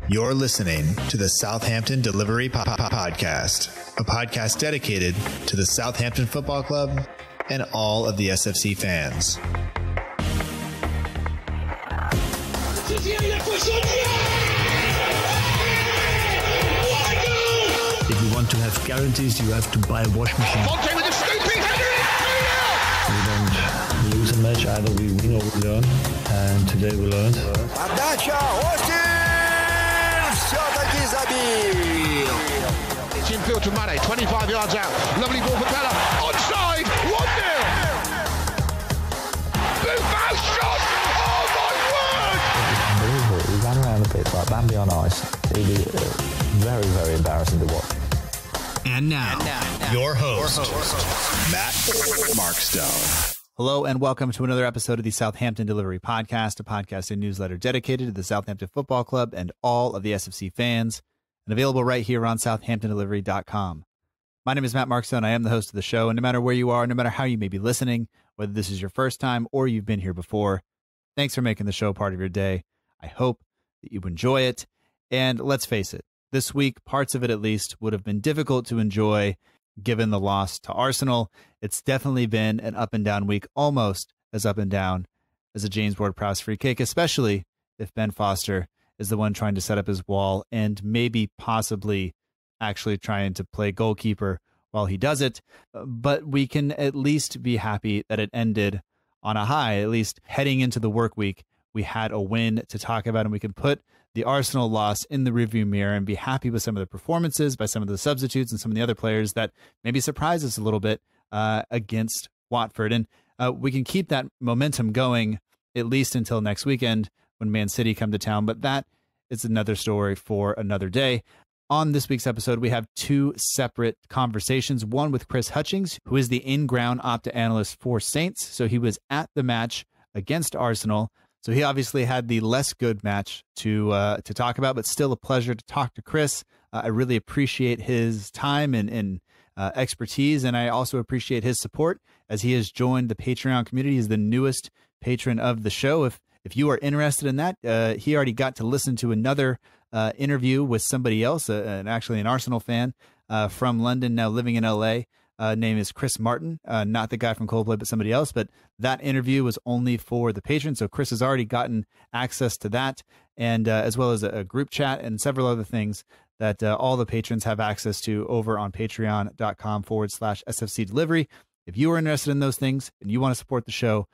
You're listening to the Southampton Delivery Podcast, a podcast dedicated to the Southampton Football Club and all of the SFC fans. If you want to have guarantees, you have to buy a washing machine. Fonte with a scooping header! We don't lose a match, either we win or we learn. And today we learned. Отдача, Остин! Все-таки забил! It's infield to Mane, 25 yards out. Lovely ball for Bella. Onside, 1-0! Buffon shot! Oh my word! Unbelievable. He ran around the pitch like Bambi on ice. It was very, very embarrassing to watch. And now, your host, Matt Markstone. Hello and welcome to another episode of the Southampton Delivery Podcast, a podcast and newsletter dedicated to the Southampton Football Club and all of the SFC fans, and available right here on southamptondelivery.com. My name is Matt Markstone. I am the host of the show, and no matter where you are, no matter how you may be listening, whether this is your first time or you've been here before, thanks for making the show part of your day. I hope that you enjoy it, and let's face it, this week, parts of it at least, would have been difficult to enjoy given the loss to Arsenal. It's definitely been an up and down week, almost as up and down as a James Ward-Prowse free kick, especially if Ben Foster is the one trying to set up his wall and maybe possibly actually trying to play goalkeeper while he does it. But we can at least be happy that it ended on a high. At least heading into the work week, we had a win to talk about, and we can put the Arsenal loss in the rearview mirror and be happy with some of the performances by some of the substitutes and some of the other players that maybe surprise us a little bit against Watford. And we can keep that momentum going at least until next weekend when Man City come to town. But that is another story for another day. On this week's episode, we have two separate conversations, one with Chris Hutchings, who is the in-ground Opta analyst for Saints. So he was at the match against Arsenal. So he obviously had the less good match to talk about, but still a pleasure to talk to Chris. I really appreciate his time and expertise, and I also appreciate his support as he has joined the Patreon community. He's the newest patron of the show. If you are interested in that, he already got to listen to another interview with somebody else, actually an Arsenal fan from London, now living in LA. Name is Chris Martin, not the guy from Coldplay, but somebody else. But that interview was only for the patrons. So Chris has already gotten access to that, and as well as a group chat and several other things that all the patrons have access to over on patreon.com/SFC delivery. If you are interested in those things and you want to support the show,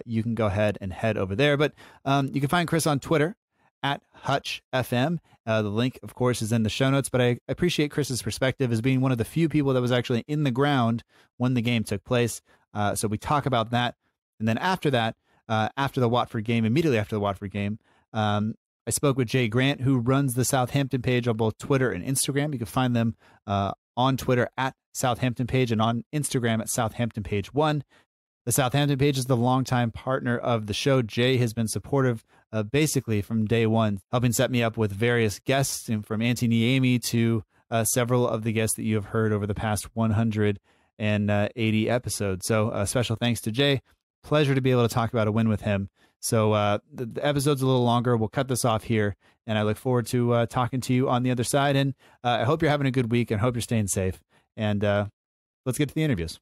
you can go ahead and head over there. But you can find Chris on Twitter at HutchFM. The link, of course, is in the show notes, but I appreciate Chris's perspective as being one of the few people that was actually in the ground when the game took place. So we talk about that. And then after that, after the Watford game, immediately after the Watford game, I spoke with Jay Grant, who runs the Southampton page on both Twitter and Instagram. You can find them on Twitter at Southampton page and on Instagram at Southampton page 1. The Southampton page is the longtime partner of the show. Jay has been supportive basically from day one, helping set me up with various guests, and from Auntie Niemi to several of the guests that you have heard over the past 180 episodes. So special thanks to Jay. Pleasure to be able to talk about a win with him. So the episode's a little longer. We'll cut this off here, and I look forward to talking to you on the other side. And I hope you're having a good week and hope you're staying safe. And let's get to the interviews.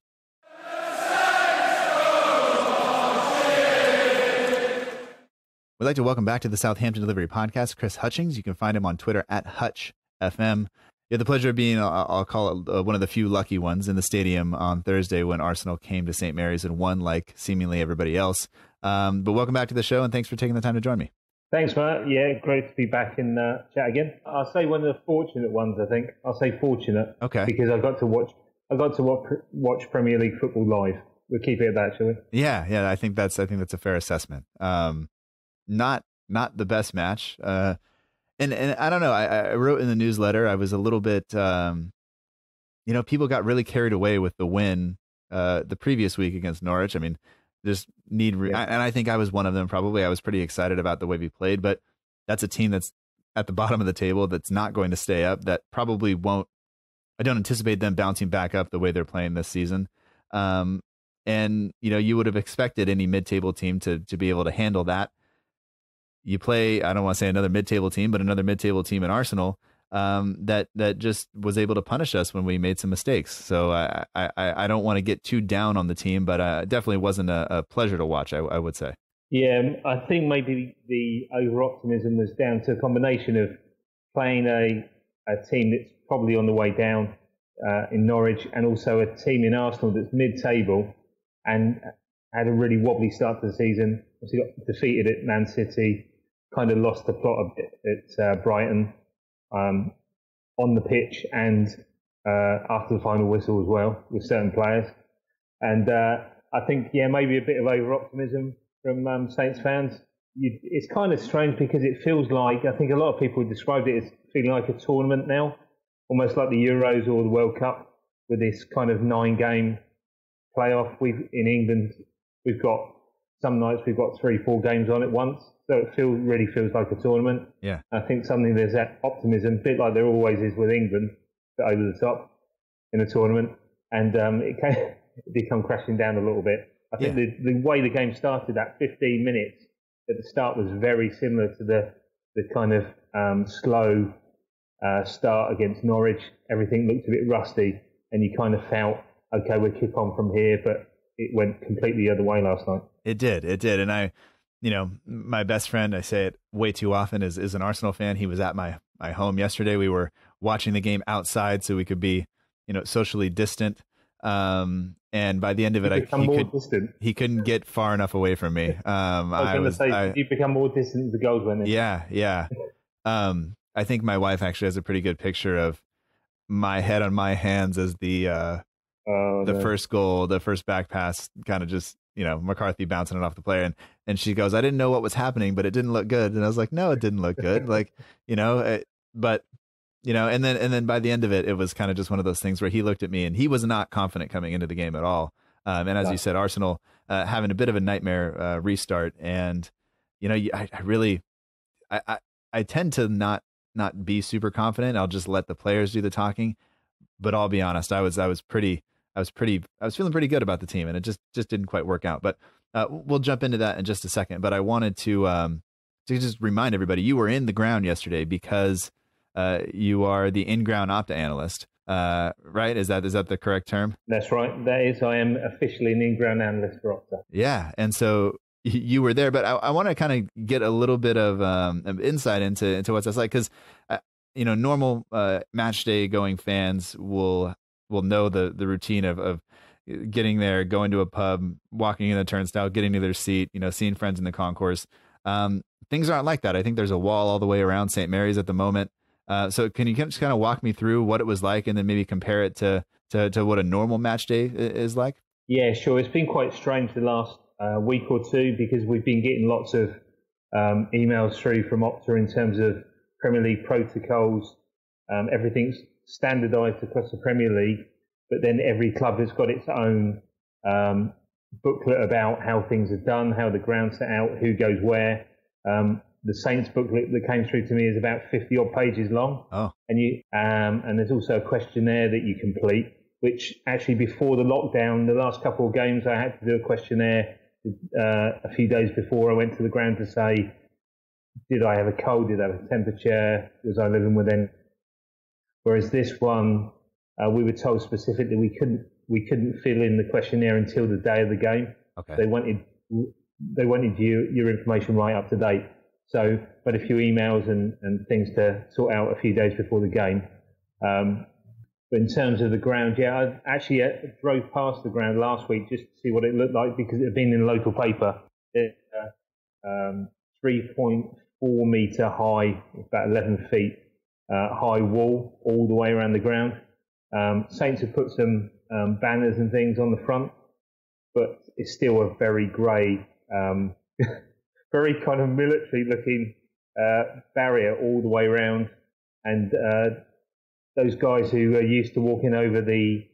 We'd like to welcome back to the Southampton Delivery Podcast, Chris Hutchings. You can find him on Twitter at HutchFM. You had the pleasure of being, I'll call it one of the few lucky ones in the stadium on Thursday when Arsenal came to St. Mary's and won like seemingly everybody else. But welcome back to the show, and thanks for taking the time to join me. Thanks, Matt. Yeah, great to be back in chat again. I'll say one of the fortunate ones, I think. I'll say fortunate. Okay. Because I got to watch Premier League football live. We'll keep it at that, shall we? Yeah, I think that's a fair assessment. Not the best match. And I don't know. I wrote in the newsletter, I was a little bit, people got really carried away with the win the previous week against Norwich. I mean, and I think I was one of them probably. I was pretty excited about the way we played, but that's a team that's at the bottom of the table that's not going to stay up, that probably won't. I don't anticipate them bouncing back up the way they're playing this season. And, you would have expected any mid-table team to be able to handle that. you play, I don't want to say another mid-table team, but another mid-table team in Arsenal that just was able to punish us when we made some mistakes. So I don't want to get too down on the team, but it definitely wasn't a pleasure to watch, I would say. Yeah, I think maybe the over-optimism was down to a combination of playing a team that's probably on the way down in Norwich, and also a team in Arsenal that's mid-table and had a really wobbly start to the season. Obviously got defeated at Man City, kind of lost the plot a bit at Brighton on the pitch and after the final whistle as well with certain players. And I think, maybe a bit of over-optimism from Saints fans. It's kind of strange because it feels like, I think a lot of people described it as feeling like a tournament now, almost like the Euros or the World Cup, with this kind of 9-game playoff. In England, we've got some nights we've got 3-4 games on at once, so it really feels like a tournament. Yeah, I think there's that optimism, a bit like there always is with England, but over the top in a tournament, and it did come crashing down a little bit. I think the way the game started, that 15 minutes at the start, was very similar to the kind of slow start against Norwich. Everything looked a bit rusty, and you kind of felt, okay, we'll kick on from here, but it went completely the other way last night. It did. And my best friend, I say it way too often, is an Arsenal fan. He was at my home yesterday. We were watching the game outside so we could be, socially distant. And by the end of it, he couldn't get far enough away from me. You become more distant as the goals went in. Yeah. I think my wife actually has a pretty good picture of my head on my hands as the first goal, the first back pass, kind of just, McCarthy bouncing it off the player. And she goes, I didn't know what was happening, but it didn't look good. And I was like, no, it didn't look good. And then by the end of it, it was kind of just one of those things where he looked at me and he was not confident coming into the game at all. And as you said, Arsenal having a bit of a nightmare restart. And, I tend to not be super confident. I'll just let the players do the talking. But I'll be honest, I was feeling pretty good about the team, and it just didn't quite work out. But we'll jump into that in just a second. But I wanted to just remind everybody, you were in the ground yesterday because you are the in-ground Opta analyst, right? Is that the correct term? That's right. That is. I am officially an in-ground analyst for Opta. Yeah, and so you were there, but I want to kind of get a little bit of insight into what that's like, because normal match day going fans will know the routine of getting there, going to a pub, walking in the turnstile, getting to their seat, seeing friends in the concourse. Things aren't like that. I think there's a wall all the way around St. Mary's at the moment. So can you just kind of walk me through what it was like, and then maybe compare it to what a normal match day is like? Yeah, sure. It's been quite strange the last week or two, because we've been getting lots of emails through from Opta in terms of Premier League protocols. Everything's standardised across the Premier League, but then every club has got its own booklet about how things are done, how the ground's set out, who goes where. The Saints booklet that came through to me is about 50 odd pages long. Oh. And there's also a questionnaire that you complete, which actually before the lockdown, the last couple of games, I had to do a questionnaire a few days before I went to the ground to say, did I have a cold? Did I have a temperature? Was I living with any? Whereas this one, we were told specifically we couldn't fill in the questionnaire until the day of the game. Okay. They wanted your information right up to date. So, but a few emails and things to sort out a few days before the game. But in terms of the ground, I actually drove past the ground last week just to see what it looked like, because it had been in the local paper. It's 3.4 metre high, about 11 feet high wall all the way around the ground. Saints have put some banners and things on the front, but it's still a very grey, very kind of military-looking barrier all the way around. And those guys who are used to walking over the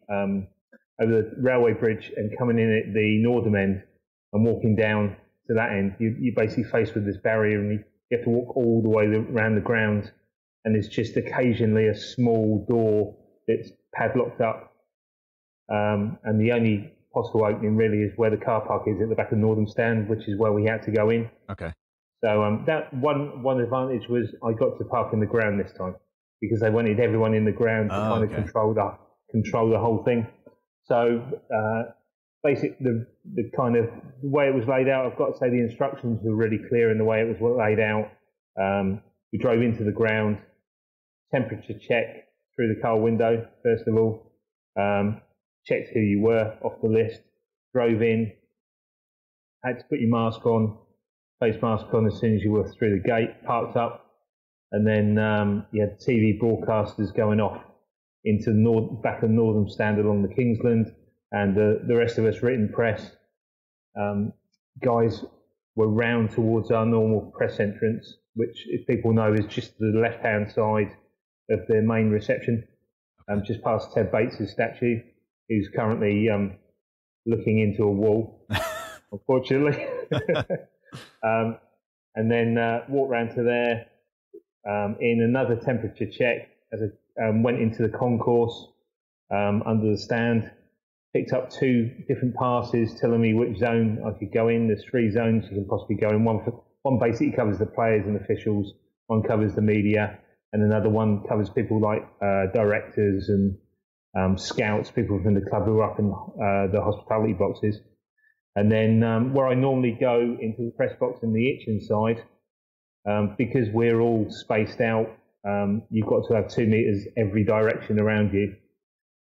railway bridge and coming in at the northern end and walking down to that end, you're basically faced with this barrier, and you have to walk all the way around the ground. And there's just occasionally a small door that's padlocked up. And the only possible opening really is where the car park is at the back of the northern stand, which is where we had to go in. Okay. So that one advantage was I got to park in the ground this time because they wanted everyone in the ground to kind of control the whole thing. So basically, the kind of the way it was laid out, I've got to say the instructions were really clear in the way it was laid out. We drove into the ground, temperature check through the car window first of all, checked who you were off the list, drove in, had to put your mask on, face mask on as soon as you were through the gate, parked up, and then you had TV broadcasters going off into the back of the northern stand along the Kingsland, and the rest of us written press guys were round towards our normal press entrance, which, if people know, is just the left-hand side of the main reception, just past Ted Bates' statue, who's currently looking into a wall, unfortunately. And then walked round to there in another temperature check as I went into the concourse under the stand, picked up 2 different passes telling me which zone I could go in. There's 3 zones you can possibly go in. One basically covers the players and officials, one covers the media, and another one covers people like directors and scouts, people from the club who are up in the hospitality boxes. And then where I normally go into the press box in the Hitchings side, because we're all spaced out, you've got to have 2 meters every direction around you.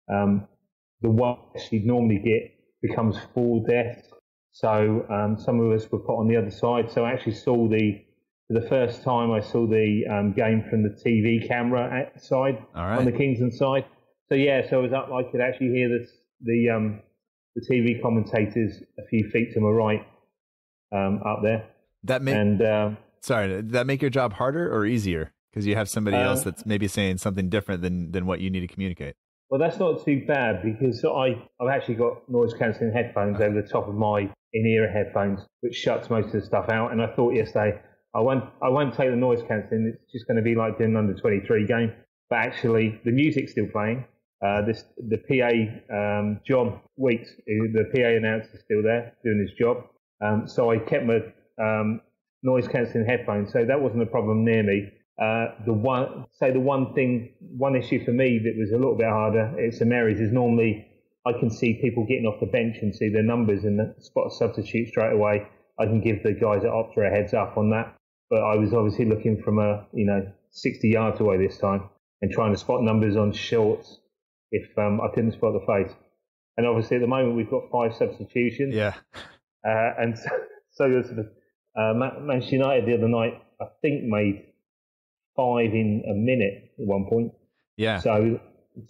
The one you'd normally get becomes full death. So some of us were put on the other side. So I actually saw for the first time, I saw the game from the TV camera side on the Kingsland side. So yeah, so I was up, I could actually hear the TV commentators a few feet to my right up there. Sorry, did that make your job harder or easier? Because you have somebody else that's maybe saying something different than what you need to communicate. Well, that's not too bad because I've actually got noise cancelling headphones over the top of my in-ear headphones, which shuts most of the stuff out. And I thought yesterday, I won't take the noise cancelling. It's just going to be like doing an under-23 game. But actually, the music's still playing. The PA, John Weeks, the PA announcer, is still there doing his job. So I kept my noise cancelling headphones, so that wasn't a problem near me. The one issue for me that was a little bit harder at St Mary's is normally I can see people getting off the bench and see their numbers and spot a substitute straight away. I can give the guys at Opera a heads up on that. But I was obviously looking from 60 yards away this time and trying to spot numbers on shorts if I couldn't spot the face. And obviously at the moment we've got 5 substitutions. Yeah. And so there's Manchester United the other night, I think, made 5 in a minute at one point. Yeah. So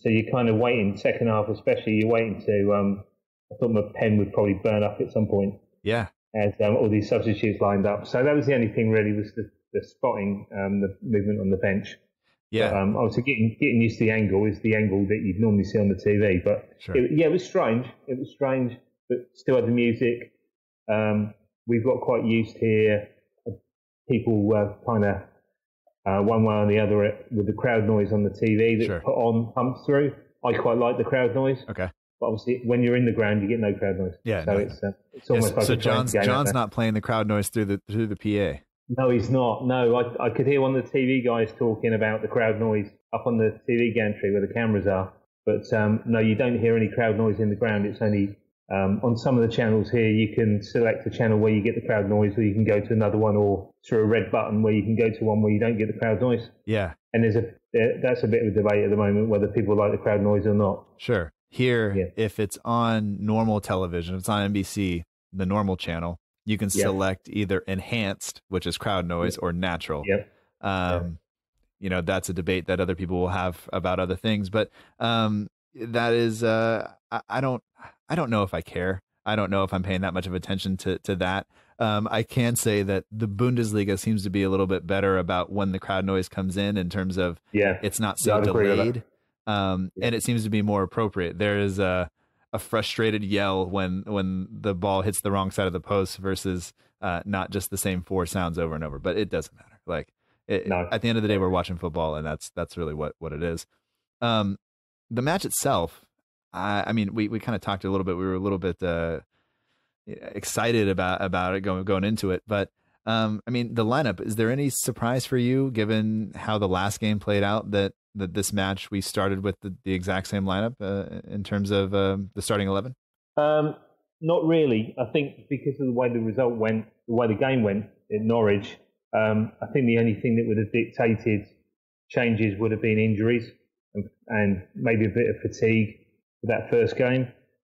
you're kind of waiting, second half especially, you're waiting to, I thought my pen would probably burn up at some point. Yeah. As all these substitutes lined up. So that was the only thing really, was the spotting, the movement on the bench. Yeah. But, obviously getting used to the angle is the angle that you'd normally see on the TV. But sure. It was strange. It was strange, but still had the music. We've got quite used here. People kind of one way or the other with the crowd noise on the TV that sure. put on pumps through. I quite like the crowd noise. Okay. But obviously, when you're in the ground, you get no crowd noise. Yeah. So it's almost like so a John's not playing the crowd noise through the PA. No, he's not. No, I could hear one of the TV guys talking about the crowd noise up on the TV gantry where the cameras are. But no, you don't hear any crowd noise in the ground. It's only on some of the channels here, you can select a channel where you get the crowd noise, or you can go to another one, or through a red button where you can go to one where you don't get the crowd noise. Yeah. And that's a bit of a debate at the moment, whether people like the crowd noise or not. Sure. Here, if it's on normal television, if it's on NBC, the normal channel, you can select either enhanced, which is crowd noise, or natural. Yep. That's a debate that other people will have about other things, but that is, I don't know if I care. I don't know if I'm paying that much of attention to that. I can say that the Bundesliga seems to be a little bit better about when the crowd noise comes in terms of it's not so delayed. And it seems to be more appropriate. There is a frustrated yell when the ball hits the wrong side of the post versus not just the same 4 sounds over and over. But it doesn't matter. At the end of the day, we're watching football, and that's really what it is. The match itself, I mean, we kind of talked a little bit. We were a little bit excited about it going into it, but I mean, the lineup, is there any surprise for you given how the last game played out that this match we started with the exact same lineup in terms of the starting 11? Not really. I think because of the way the result went, the way the game went in Norwich, I think the only thing that would have dictated changes would have been injuries and maybe a bit of fatigue for that first game.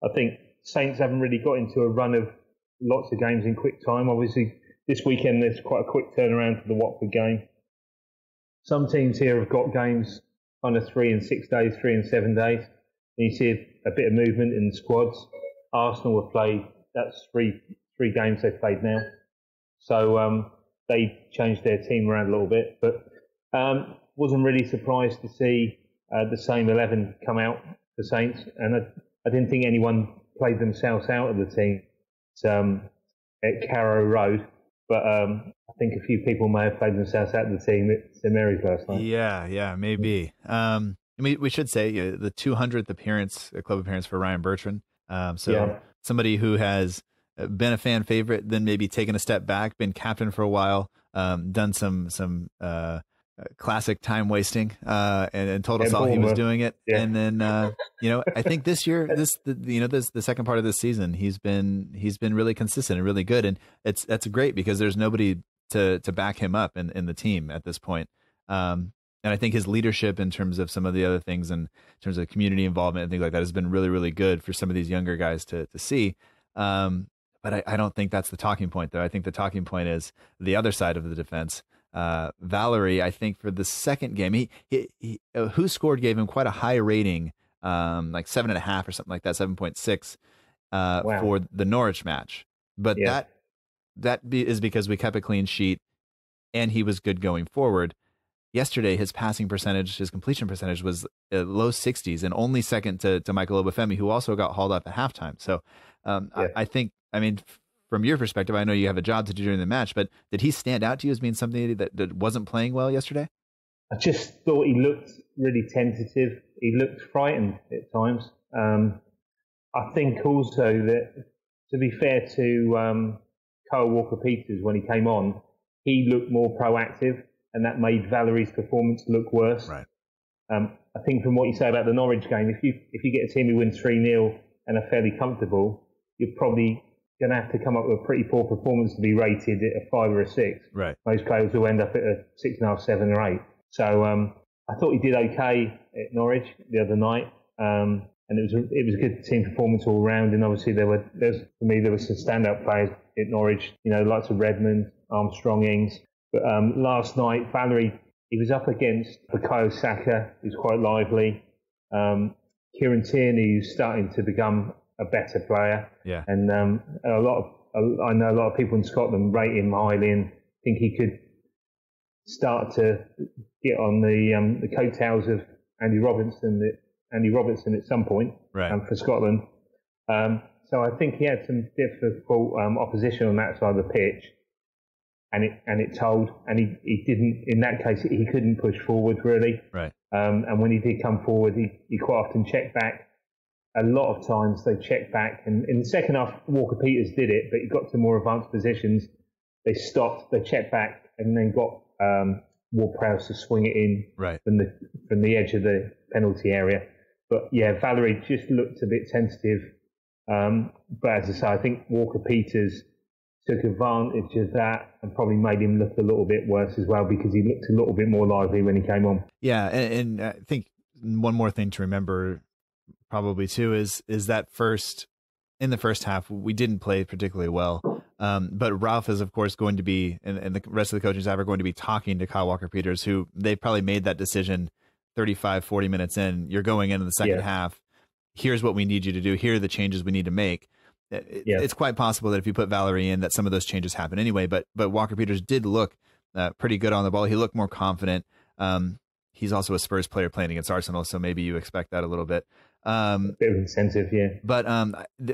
I think Saints haven't really got into a run of lots of games in quick time. Obviously, this weekend there's quite a quick turnaround for the Watford game. Some teams here have got games kind of 3 and 6 days, 3 and 7 days. And you see a bit of movement in the squads. Arsenal have played, that's three games they've played now. So they changed their team around a little bit. But wasn't really surprised to see the same 11 come out for Saints. And I didn't think anyone played themselves out of the team at Carrow Road. But I think a few people may have played themselves out of the team at St Mary's last night. Yeah, maybe. I mean, we should say the 200th club appearance for Ryan Bertrand. Somebody who has been a fan favorite, then maybe taken a step back, been captain for a while, done some classic time wasting, and told us all he was doing it. Yeah. And then I think this year, the second part of this season, he's been really consistent and really good, and that's great because there's nobody to back him up in the team at this point. And I think his leadership in terms of some of the other things, and in terms of community involvement and things like that, has been really, really good for some of these younger guys to see. But I don't think that's the talking point, though. I think the talking point is the other side of the defense. Valerie, I think for the second game, he Who Scored gave him quite a high rating, like 7.5 or something like that, 7.6 for the Norwich match. But that is because we kept a clean sheet and he was good going forward. Yesterday, his passing percentage, his completion percentage was low 60s, and only second to Michael Obafemi, who also got hauled up at halftime. So I think, I mean, from your perspective, I know you have a job to do during the match, but did he stand out to you as being somebody that wasn't playing well yesterday? I just thought he looked really tentative. He looked frightened at times. I think also that, to be fair to Kyle Walker-Peters, when he came on, he looked more proactive, and that made Valerie's performance look worse. Right. I think from what you say about the Norwich game, if you get a team who wins 3-0 and are fairly comfortable, you're probably going to have to come up with a pretty poor performance to be rated at a 5 or a 6. Right. Most players will end up at a 6.5, 7 or 8. So I thought he did okay at Norwich the other night, and it was a good team performance all round. And obviously there were some standout players at Norwich, lots of Redmond, Armstrong, Ings. But last night, Valerie, he was up against Bukayo Saka, who's quite lively. Kieran Tierney, who's starting to become a better player. Yeah. And I know a lot of people in Scotland rate him highly and think he could start to get on the coattails of Andy Robertson at some point, right, for Scotland. So I think he had some difficult opposition on that side of the pitch. And it told, and he didn't, in that case, he couldn't push forward really. Right. And when he did come forward, he quite often checked back. A lot of times they checked back, and in the second half, Walker-Peters did it, but he got to more advanced positions. They stopped, they checked back, and then got Ward-Prowse to swing it in right from the edge of the penalty area. But yeah, Valerie just looked a bit tentative. But as I say, I think Walker-Peters took advantage of that and probably made him look a little bit worse as well, because he looked a little bit more lively when he came on. Yeah, and I think one more thing to remember probably too is that in the first half we didn't play particularly well, but Ralph is of course going to be, and the rest of the coaching staff are going to be talking to Kyle Walker-Peters, who they probably made that decision 35-40 minutes in. You're going into the second half. Here's what we need you to do. Here are the changes we need to make. It's quite possible that if you put Valerie in, that some of those changes happen anyway. But Walker-Peters did look pretty good on the ball. He looked more confident. He's also a Spurs player playing against Arsenal, so maybe you expect that a little bit. A bit of incentive, yeah. But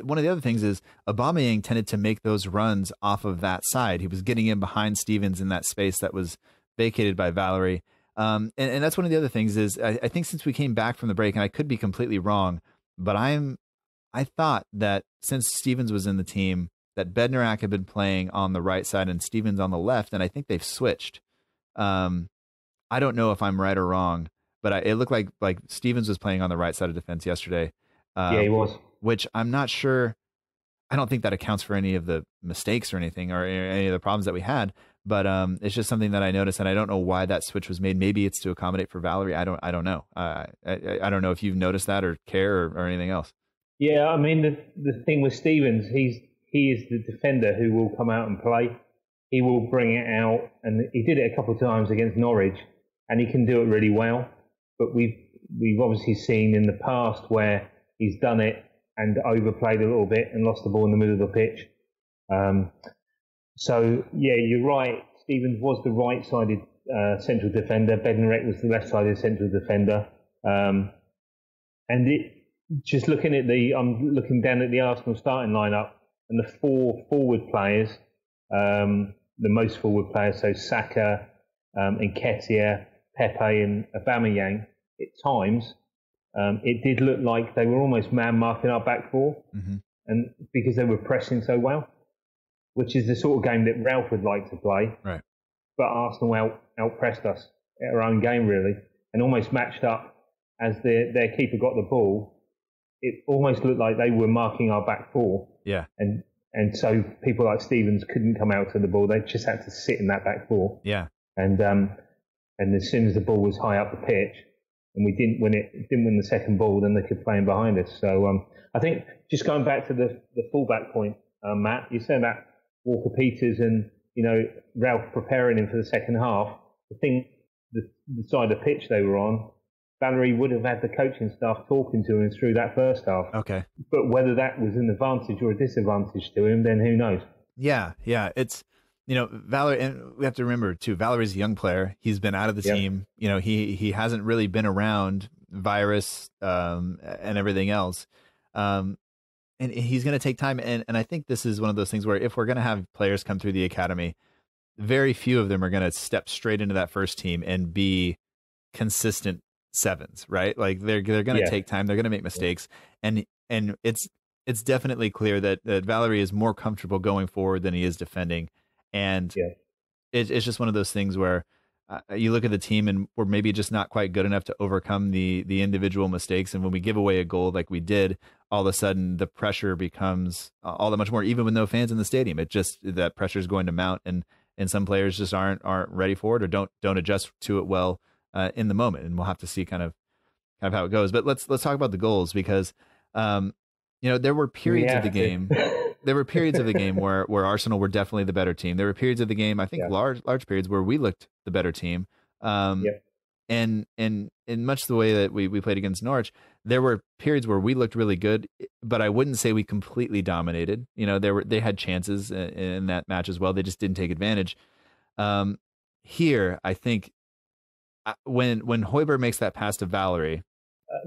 one of the other things is Aubameyang tended to make those runs off of that side. He was getting in behind Stevens in that space that was vacated by Valerie. And that's one of the other things is I think since we came back from the break, and I could be completely wrong, but I thought that since Stevens was in the team, that Bednarak had been playing on the right side and Stevens on the left, and I think they've switched. I don't know if I'm right or wrong, but it looked like Stevens was playing on the right side of defense yesterday. Yeah, he was. Which I'm not sure. I don't think that accounts for any of the mistakes or anything or any of the problems that we had. But it's just something that I noticed, and I don't know why that switch was made. Maybe it's to accommodate for Valerie. I don't know. I don't know if you've noticed that or care or anything else. Yeah, I mean the thing with Stevens, he is the defender who will come out and play. He will bring it out, and he did it a couple of times against Norwich, and he can do it really well. But we've obviously seen in the past where he's done it and overplayed a little bit and lost the ball in the middle of the pitch. So, yeah, you're right. Stevens was the right-sided central defender. Bednarak was the left-sided central defender. And just looking at I'm looking down at the Arsenal starting lineup, and the four forward players, the most forward players, so Saka, Nketiah, Pepe, and Aubameyang, at times, it did look like they were almost man-marking our back four, and because they were pressing so well, which is the sort of game that Ralph would like to play. Right. But Arsenal outpressed us at our own game, really, and almost matched up as their keeper got the ball. It almost looked like they were marking our back four. Yeah. And so people like Stevens couldn't come out to the ball. They just had to sit in that back four. Yeah. And as soon as the ball was high up the pitch, and we didn't win the second ball, then they could play in behind us. So I think just going back to the fullback point, Matt, you said that Walker Peters and Ralph preparing him for the second half. I think the side of the pitch they were on, Valerie would have had the coaching staff talking to him through that first half. Okay. But whether that was an advantage or a disadvantage to him, then who knows? Yeah. It's Valerie, and we have to remember too, Valerie's a young player. He's been out of the team. He hasn't really been around virus and everything else. And he's going to take time. And I think this is one of those things where if we're going to have players come through the academy, very few of them are going to step straight into that first team and be consistent sevens, right? Like they're going to take time. They're going to make mistakes. And it's definitely clear that Valerie is more comfortable going forward than he is defending. And it's just one of those things where you look at the team and we're maybe just not quite good enough to overcome the individual mistakes. And when we give away a goal like we did, all of a sudden the pressure becomes all that much more, even with no fans in the stadium. It just, that pressure is going to mount, and some players just aren't ready for it or don't adjust to it well in the moment. And we'll have to see kind of how it goes. But let's talk about the goals, because there were periods of the game. There were periods of the game where Arsenal were definitely the better team. There were periods of the game, I think large periods, where we looked the better team. And in much the way that we played against Norwich, there were periods where we looked really good, but I wouldn't say we completely dominated. They had chances in that match as well. They just didn't take advantage. Here, I think when Højbjerg makes that pass to Valerie.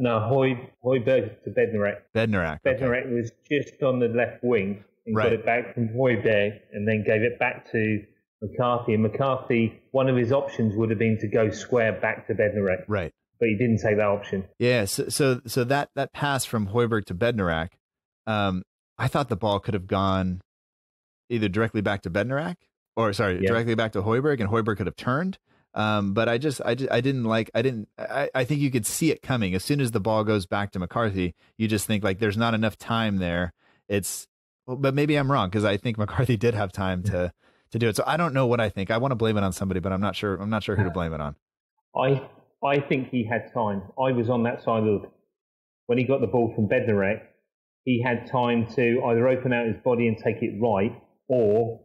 Højbjerg to Bednarak. Bednarak was just on the left wing and got it back from Højbjerg and then gave it back to McCarthy. And McCarthy, one of his options would have been to go square back to Bednarak. Right. But he didn't take that option. Yeah, so that pass from Højbjerg to Bednarak, I thought the ball could have gone either directly back to Bednarak directly back to Højbjerg, and Højbjerg could have turned. But I think you could see it coming. As soon as the ball goes back to McCarthy, you just think like there's not enough time there. But maybe I'm wrong, because I think McCarthy did have time to do it. So I don't know what I think. I want to blame it on somebody, but I'm not sure who to blame it on. I think he had time. I was on that side when he got the ball from Bednarak, he had time to either open out his body and take it right, or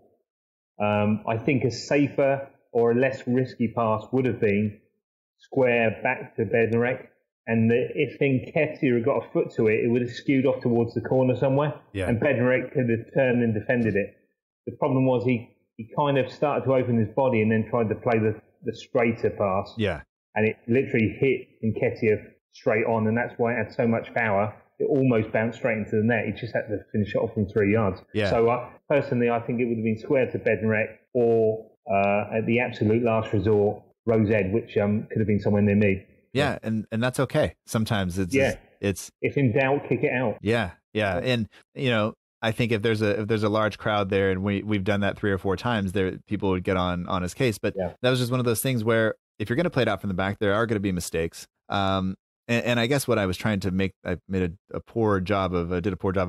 I think a safer or a less risky pass would have been square back to Bednarak. And if Nketiah had got a foot to it, it would have skewed off towards the corner somewhere. Yeah. And Bednarak could have turned and defended it. The problem was he kind of started to open his body and then tried to play the straighter pass. Yeah. And it literally hit Nketiah straight on, and that's why it had so much power. It almost bounced straight into the net. He just had to finish it off from 3 yards. Yeah. So personally, I think it would have been square to Bednarak, or at the absolute last resort, Rose Ed, which could have been somewhere near me. Yeah, and that's okay. Sometimes it's if in doubt, kick it out. Yeah. And I think if there's a large crowd there, and we've done that 3 or 4 times, there people would get on his case. But that was just one of those things where if you're going to play it out from the back, there are going to be mistakes. And I guess what I was trying to make, I made a poor job of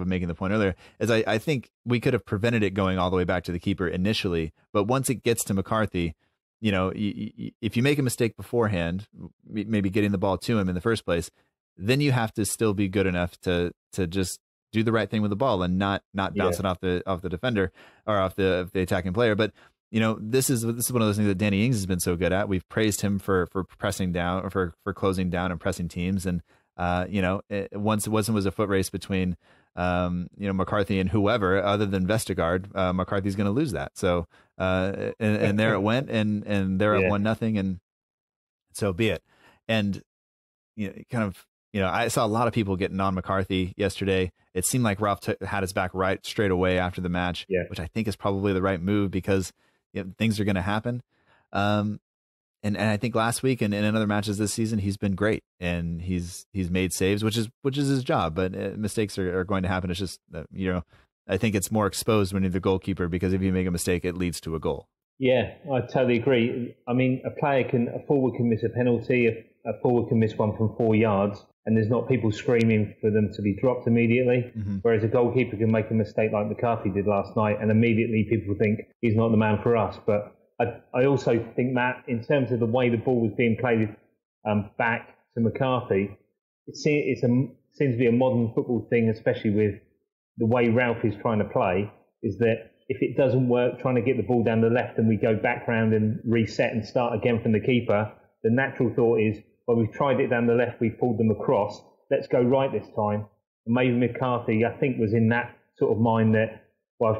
making the point earlier, is I think we could have prevented it going all the way back to the keeper initially, but once it gets to McCarthy, you know, if you make a mistake beforehand, maybe getting the ball to him in the first place, then you have to still be good enough to just do the right thing with the ball and not bounce it off the defender or off the attacking player. But you know, this is one of those things that Danny Ings has been so good at. We've praised him for pressing down, or for closing down and pressing teams. And you know, once it was a foot race between you know, McCarthy and whoever other than Vestergaard, McCarthy's going to lose that. So and there it went, and they're at 1-0, and so be it. And you know, kind of, you know, I saw a lot of people getting on McCarthy yesterday. It seemed like Ralph had his back right straight away after the match, which I think is probably the right move, because you know, things are going to happen. And I think last week and in other matches this season, he's been great, and he's made saves, which is his job. But mistakes are going to happen. It's just you know, I think it's more exposed when you're the goalkeeper, because if you make a mistake, it leads to a goal. Yeah, I totally agree. I mean, a forward can miss a penalty, a forward can miss one from 4 yards, and there's not people screaming for them to be dropped immediately. Mm-hmm. Whereas a goalkeeper can make a mistake like McCarthy did last night, and immediately people think he's not the man for us. But I also think, Matt, in terms of the way the ball was being played back to McCarthy, it seems to be a modern football thing, especially with the way Ralph is trying to play, is that if it doesn't work, trying to get the ball down the left and we go back round and reset and start again from the keeper, the natural thought is, well, we've tried it down the left, we've pulled them across, let's go right this time. And maybe McCarthy, I think, was in that sort of mind that, well,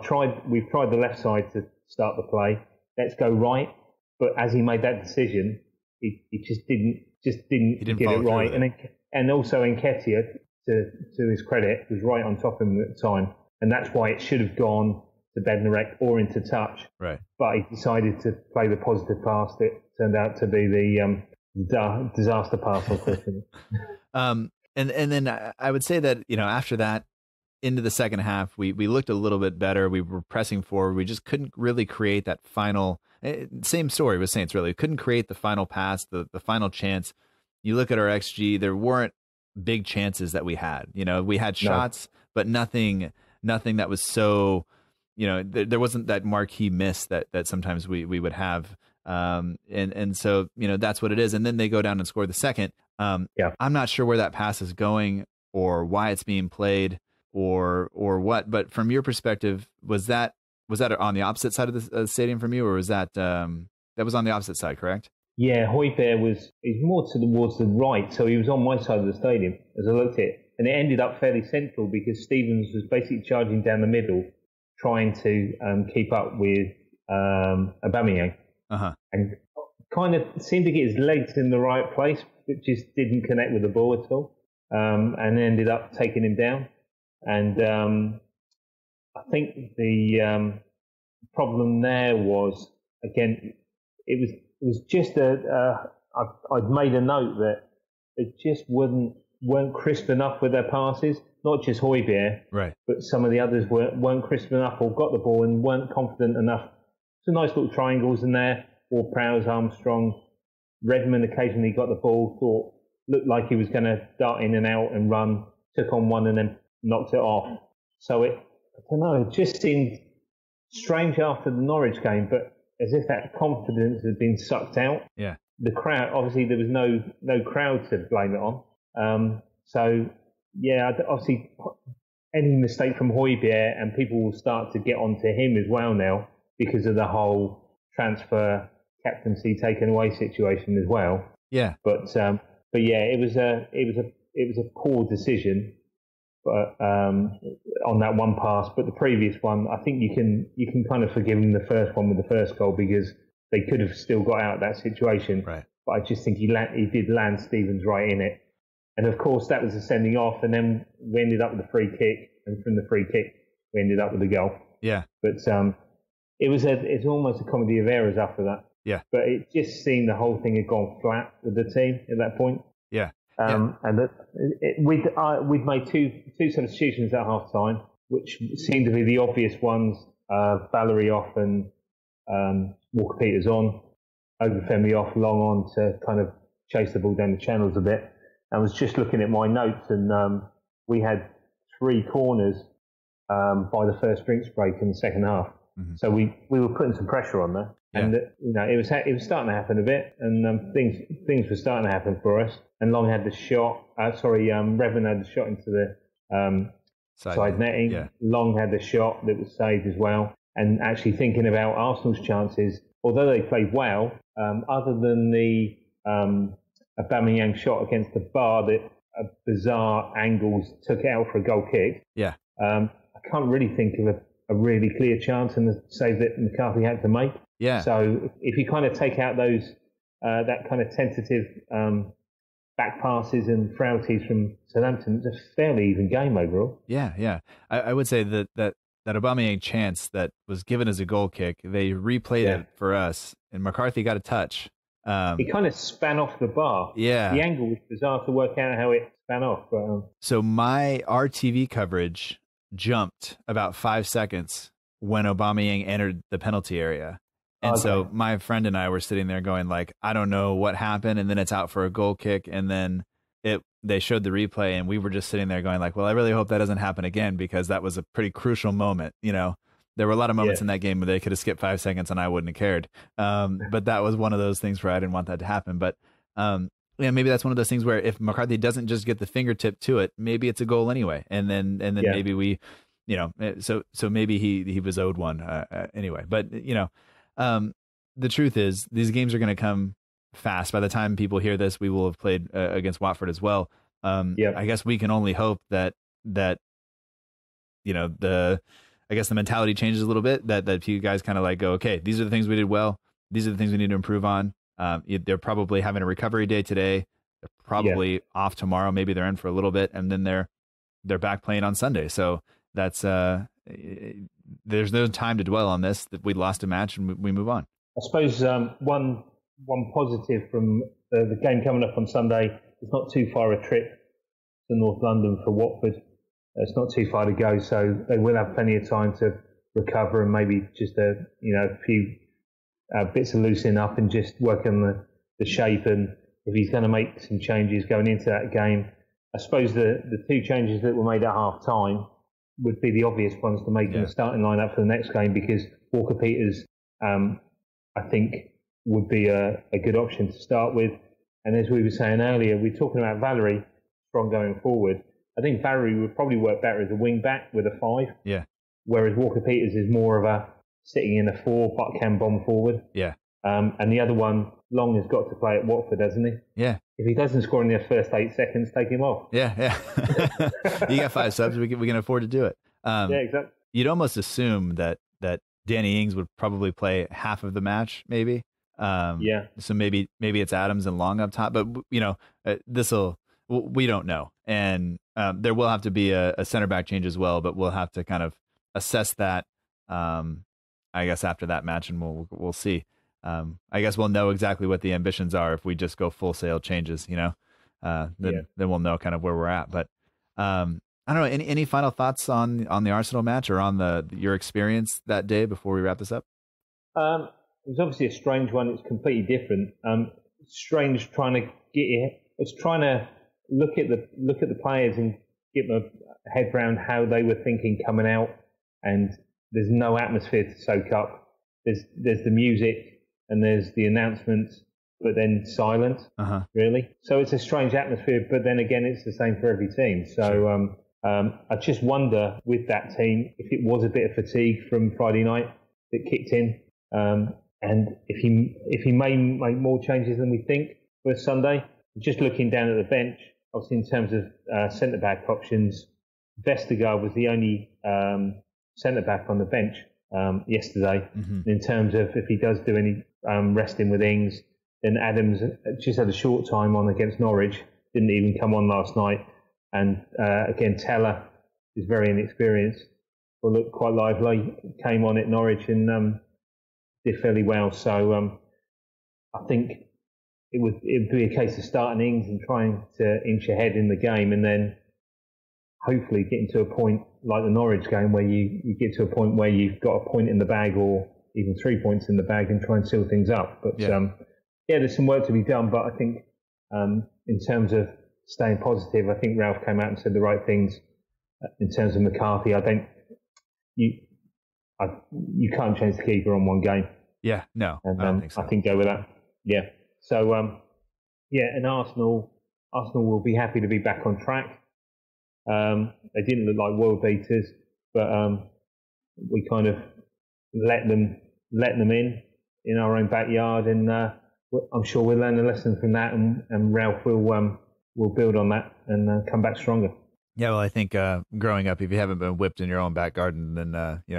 we've tried the left side to start the play, let's go right. But as he made that decision, he just didn't get it right. And also Nketiah, to his credit, was right on top of him at the time. And that's why it should have gone to Bednarek or into touch. Right. But he decided to play the positive pass that turned out to be the disaster pass, unfortunately. And then I would say that, you know, after that, into the second half, we looked a little bit better. We were pressing forward. We just couldn't really create that final. Same story with Saints, really. We couldn't create the final pass, the final chance. You look at our XG, there weren't big chances that we had. You know, we had shots, but nothing that was so, you know, there wasn't that marquee miss that sometimes we would have. And so, you know, that's what it is. And then they go down and score the second. I'm not sure where that pass is going or why it's being played or what, but from your perspective, was that on the opposite side of the stadium from you, or was that was on the opposite side, correct? Yeah, Højbjerg is more towards the right, so he was on my side of the stadium as I looked at it, and it ended up fairly central because Stevens was basically charging down the middle, trying to keep up with Aubameyang, and kind of seemed to get his legs in the right place, but just didn't connect with the ball at all, and ended up taking him down. And I think the problem there was, again, it was just I'd made a note that they just weren't crisp enough with their passes. Not just Højbjerg, right, but some of the others weren't crisp enough or got the ball and weren't confident enough. Some nice little triangles in there. Ward-Prowse, Armstrong, Redmond occasionally got the ball, looked like he was going to dart in and out and run, took on one and then knocked it off. So it just seemed strange after the Norwich game, but as if that confidence had been sucked out. Yeah. The crowd, obviously there was no crowd to blame it on. So yeah, obviously any mistake from Højbjerg, and people will start to get onto him as well now because of the whole transfer captaincy taken away situation as well. Yeah. But yeah, it was a poor decision, but on that one pass. But the previous one, I think you can kind of forgive him the first one with the first goal because they could have still got out of that situation. Right. But I just think he did land Stevens right in it. And of course that was a sending off, and then we ended up with a free kick, and from the free kick we ended up with a goal. Yeah. But it's almost a comedy of errors after that. Yeah. But it just seemed the whole thing had gone flat with the team at that point. Yeah. And we'd made two substitutions at half time. which seemed to be the obvious ones. Valerie off and Walker-Peters on, Obafemi off, Long on to kind of chase the ball down the channels a bit. I was just looking at my notes, and we had 3 corners by the first drinks break in the second half. Mm-hmm. So we were putting some pressure on there, and it was starting to happen a bit, and things were starting to happen for us. And Long had the shot. Revan had the shot into the side netting. Yeah. Long had the shot that was saved as well. And actually thinking about Arsenal's chances, although they played well, other than the Aubameyang shot against the bar that bizarre angles took it out for a goal kick. Yeah. I can't really think of a really clear chance and the save that McCarthy had to make. Yeah. So if you kind of take out those that kind of tentative back passes and frailties from Southampton, it's a fairly even game overall. Yeah. I would say that Aubameyang chance that was given as a goal kick, they replayed it for us, and McCarthy got a touch. He kind of span off the bar. Yeah. The angle was bizarre to work out how it span off. But, So our TV coverage jumped about 5 seconds when Aubameyang entered the penalty area. And so my friend and I were sitting there going like, I don't know what happened. And then it's out for a goal kick. And then they showed the replay, and we were just sitting there going like, well, I really hope that doesn't happen again, because that was a pretty crucial moment. You know, there were a lot of moments in that game where they could have skipped 5 seconds and I wouldn't have cared. But that was one of those things where I didn't want that to happen. But maybe that's one of those things where if McCarthy doesn't just get the fingertip to it, maybe it's a goal anyway. And then maybe we, so maybe he was owed one anyway. But, the truth is these games are going to come fast. By the time people hear this, we will have played against Watford as well. I guess we can only hope that the mentality changes a little bit, that you guys kind of like go, okay, these are the things we did well. These are the things we need to improve on. They're probably having a recovery day today. They're probably off tomorrow. Maybe they're in for a little bit, and then they're back playing on Sunday. So that's there's no time to dwell on this, that we lost a match and we move on. I suppose one positive from the game coming up on Sunday, it's not too far a trip to North London for Watford. It's not too far to go, so they will have plenty of time to recover and maybe just a few bits of loosening up and just work on the shape. And if he's going to make some changes going into that game, I suppose the 2 changes that were made at half time would be the obvious ones to make in the starting lineup for the next game, because Walker-Peters, I think, would be a good option to start with. And as we were saying earlier, we're talking about Valerie strong going forward. I think Valerie would probably work better as a wing back with a 5. Yeah. Whereas Walker-Peters is more of a sitting in a 4, but can bomb forward. Yeah. And the other one, Long, has got to play at Watford, hasn't he? Yeah. If he doesn't score in the first 8 seconds, take him off. Yeah. You got 5 subs. We can afford to do it. Yeah, exactly. You'd almost assume that Danny Ings would probably play half of the match, maybe. So maybe it's Adams and Long up top, but we don't know, and there will have to be a center back change as well. But we'll have to kind of assess that, I guess, after that match, and we'll see. I guess we'll know exactly what the ambitions are if we just go full sail changes. Then we'll know kind of where we're at. But I don't know. Any final thoughts on the Arsenal match or on your experience that day before we wrap this up? It was obviously a strange one. It's completely different. Strange trying to it's trying to look at the players and get my head around how they were thinking coming out. And there's no atmosphere to soak up. There's the music and there's the announcements, but then silent. Really. So it's a strange atmosphere. But then again, it's the same for every team. So I just wonder with that team if it was a bit of fatigue from Friday night that kicked in. And if he may make more changes than we think for Sunday. Just looking down at the bench, obviously in terms of centre-back options, Vestergaard was the only centre-back on the bench yesterday. In terms of if he does do any resting with Ings, then Adams just had a short time on against Norwich, didn't even come on last night. And again, Teller is very inexperienced, but looked quite lively, came on at Norwich and did fairly well. So I think it would be a case of starting Ings and trying to inch ahead in the game, and then hopefully getting to a point like the Norwich game where you get to a point where you've got a point in the bag or even 3 points in the bag and try and seal things up. But there's some work to be done. But I think in terms of staying positive, I think Ralph came out and said the right things in terms of McCarthy. You can't change the keeper on one game. Yeah, no, and, I don't think so. I think go with that. Yeah. So and Arsenal will be happy to be back on track. They didn't look like world beaters, but we kind of let them in our own backyard, and I'm sure we'll learn a lesson from that, and Ralph will build on that and come back stronger. Yeah, well, I think growing up, if you haven't been whipped in your own back garden, then you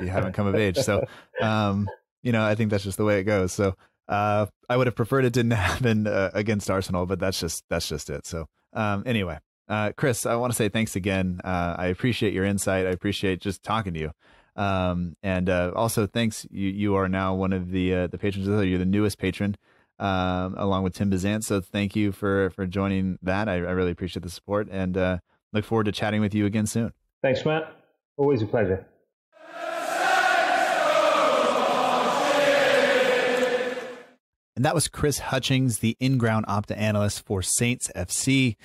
haven't come of age. So I think that's just the way it goes. So I would have preferred it didn't happen against Arsenal, but that's just it. So anyway, Chris, I want to say thanks again. I appreciate your insight. I appreciate just talking to you. And also thanks. You are now one of the patrons. You're the newest patron, along with Tim Bazant. So thank you for joining that. I really appreciate the support, and look forward to chatting with you again soon. Thanks, Matt. Always a pleasure. And that was Chris Hutchings, the in-ground Opta analyst for Saints FC.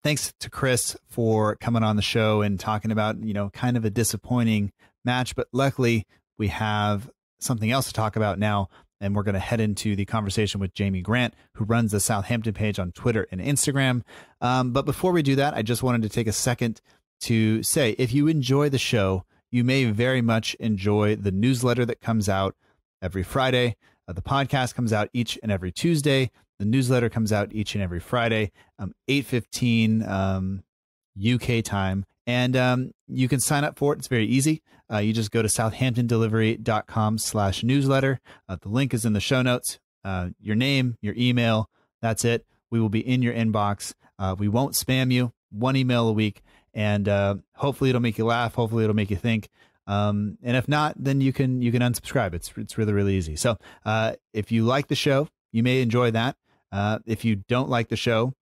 Thanks to Chris for coming on the show and talking about, kind of a disappointing match, but luckily we have something else to talk about now, and we're going to head into the conversation with Jamie Grant, who runs the Southampton page on Twitter and Instagram. But before we do that, I just wanted to take a second to say, if you enjoy the show, you may very much enjoy the newsletter that comes out every Friday. The podcast comes out each and every Tuesday. The newsletter comes out each and every Friday, 8:15 UK time. And you can sign up for it. It's very easy. You just go to southamptondelivery.com/newsletter. The link is in the show notes. Your name, your email, that's it. We will be in your inbox. We won't spam you. One email a week. And hopefully it'll make you laugh. Hopefully it'll make you think. And if not, then you can unsubscribe. It's really, really easy. So if you like the show, you may enjoy that. If you don't like the show,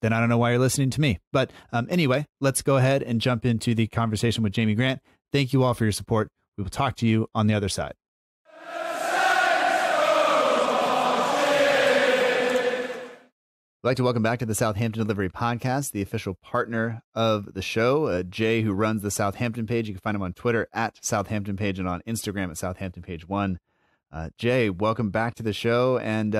then I don't know why you're listening to me. But anyway, let's go ahead and jump into the conversation with Jamie Grant. Thank you all for your support. We will talk to you on the other side. I'd like to welcome back to the Southampton Delivery Podcast, the official partner of the show, Jay, who runs the Southampton page. You can find him on Twitter at Southampton page and on Instagram at Southampton page 1. Jay, welcome back to the show. And,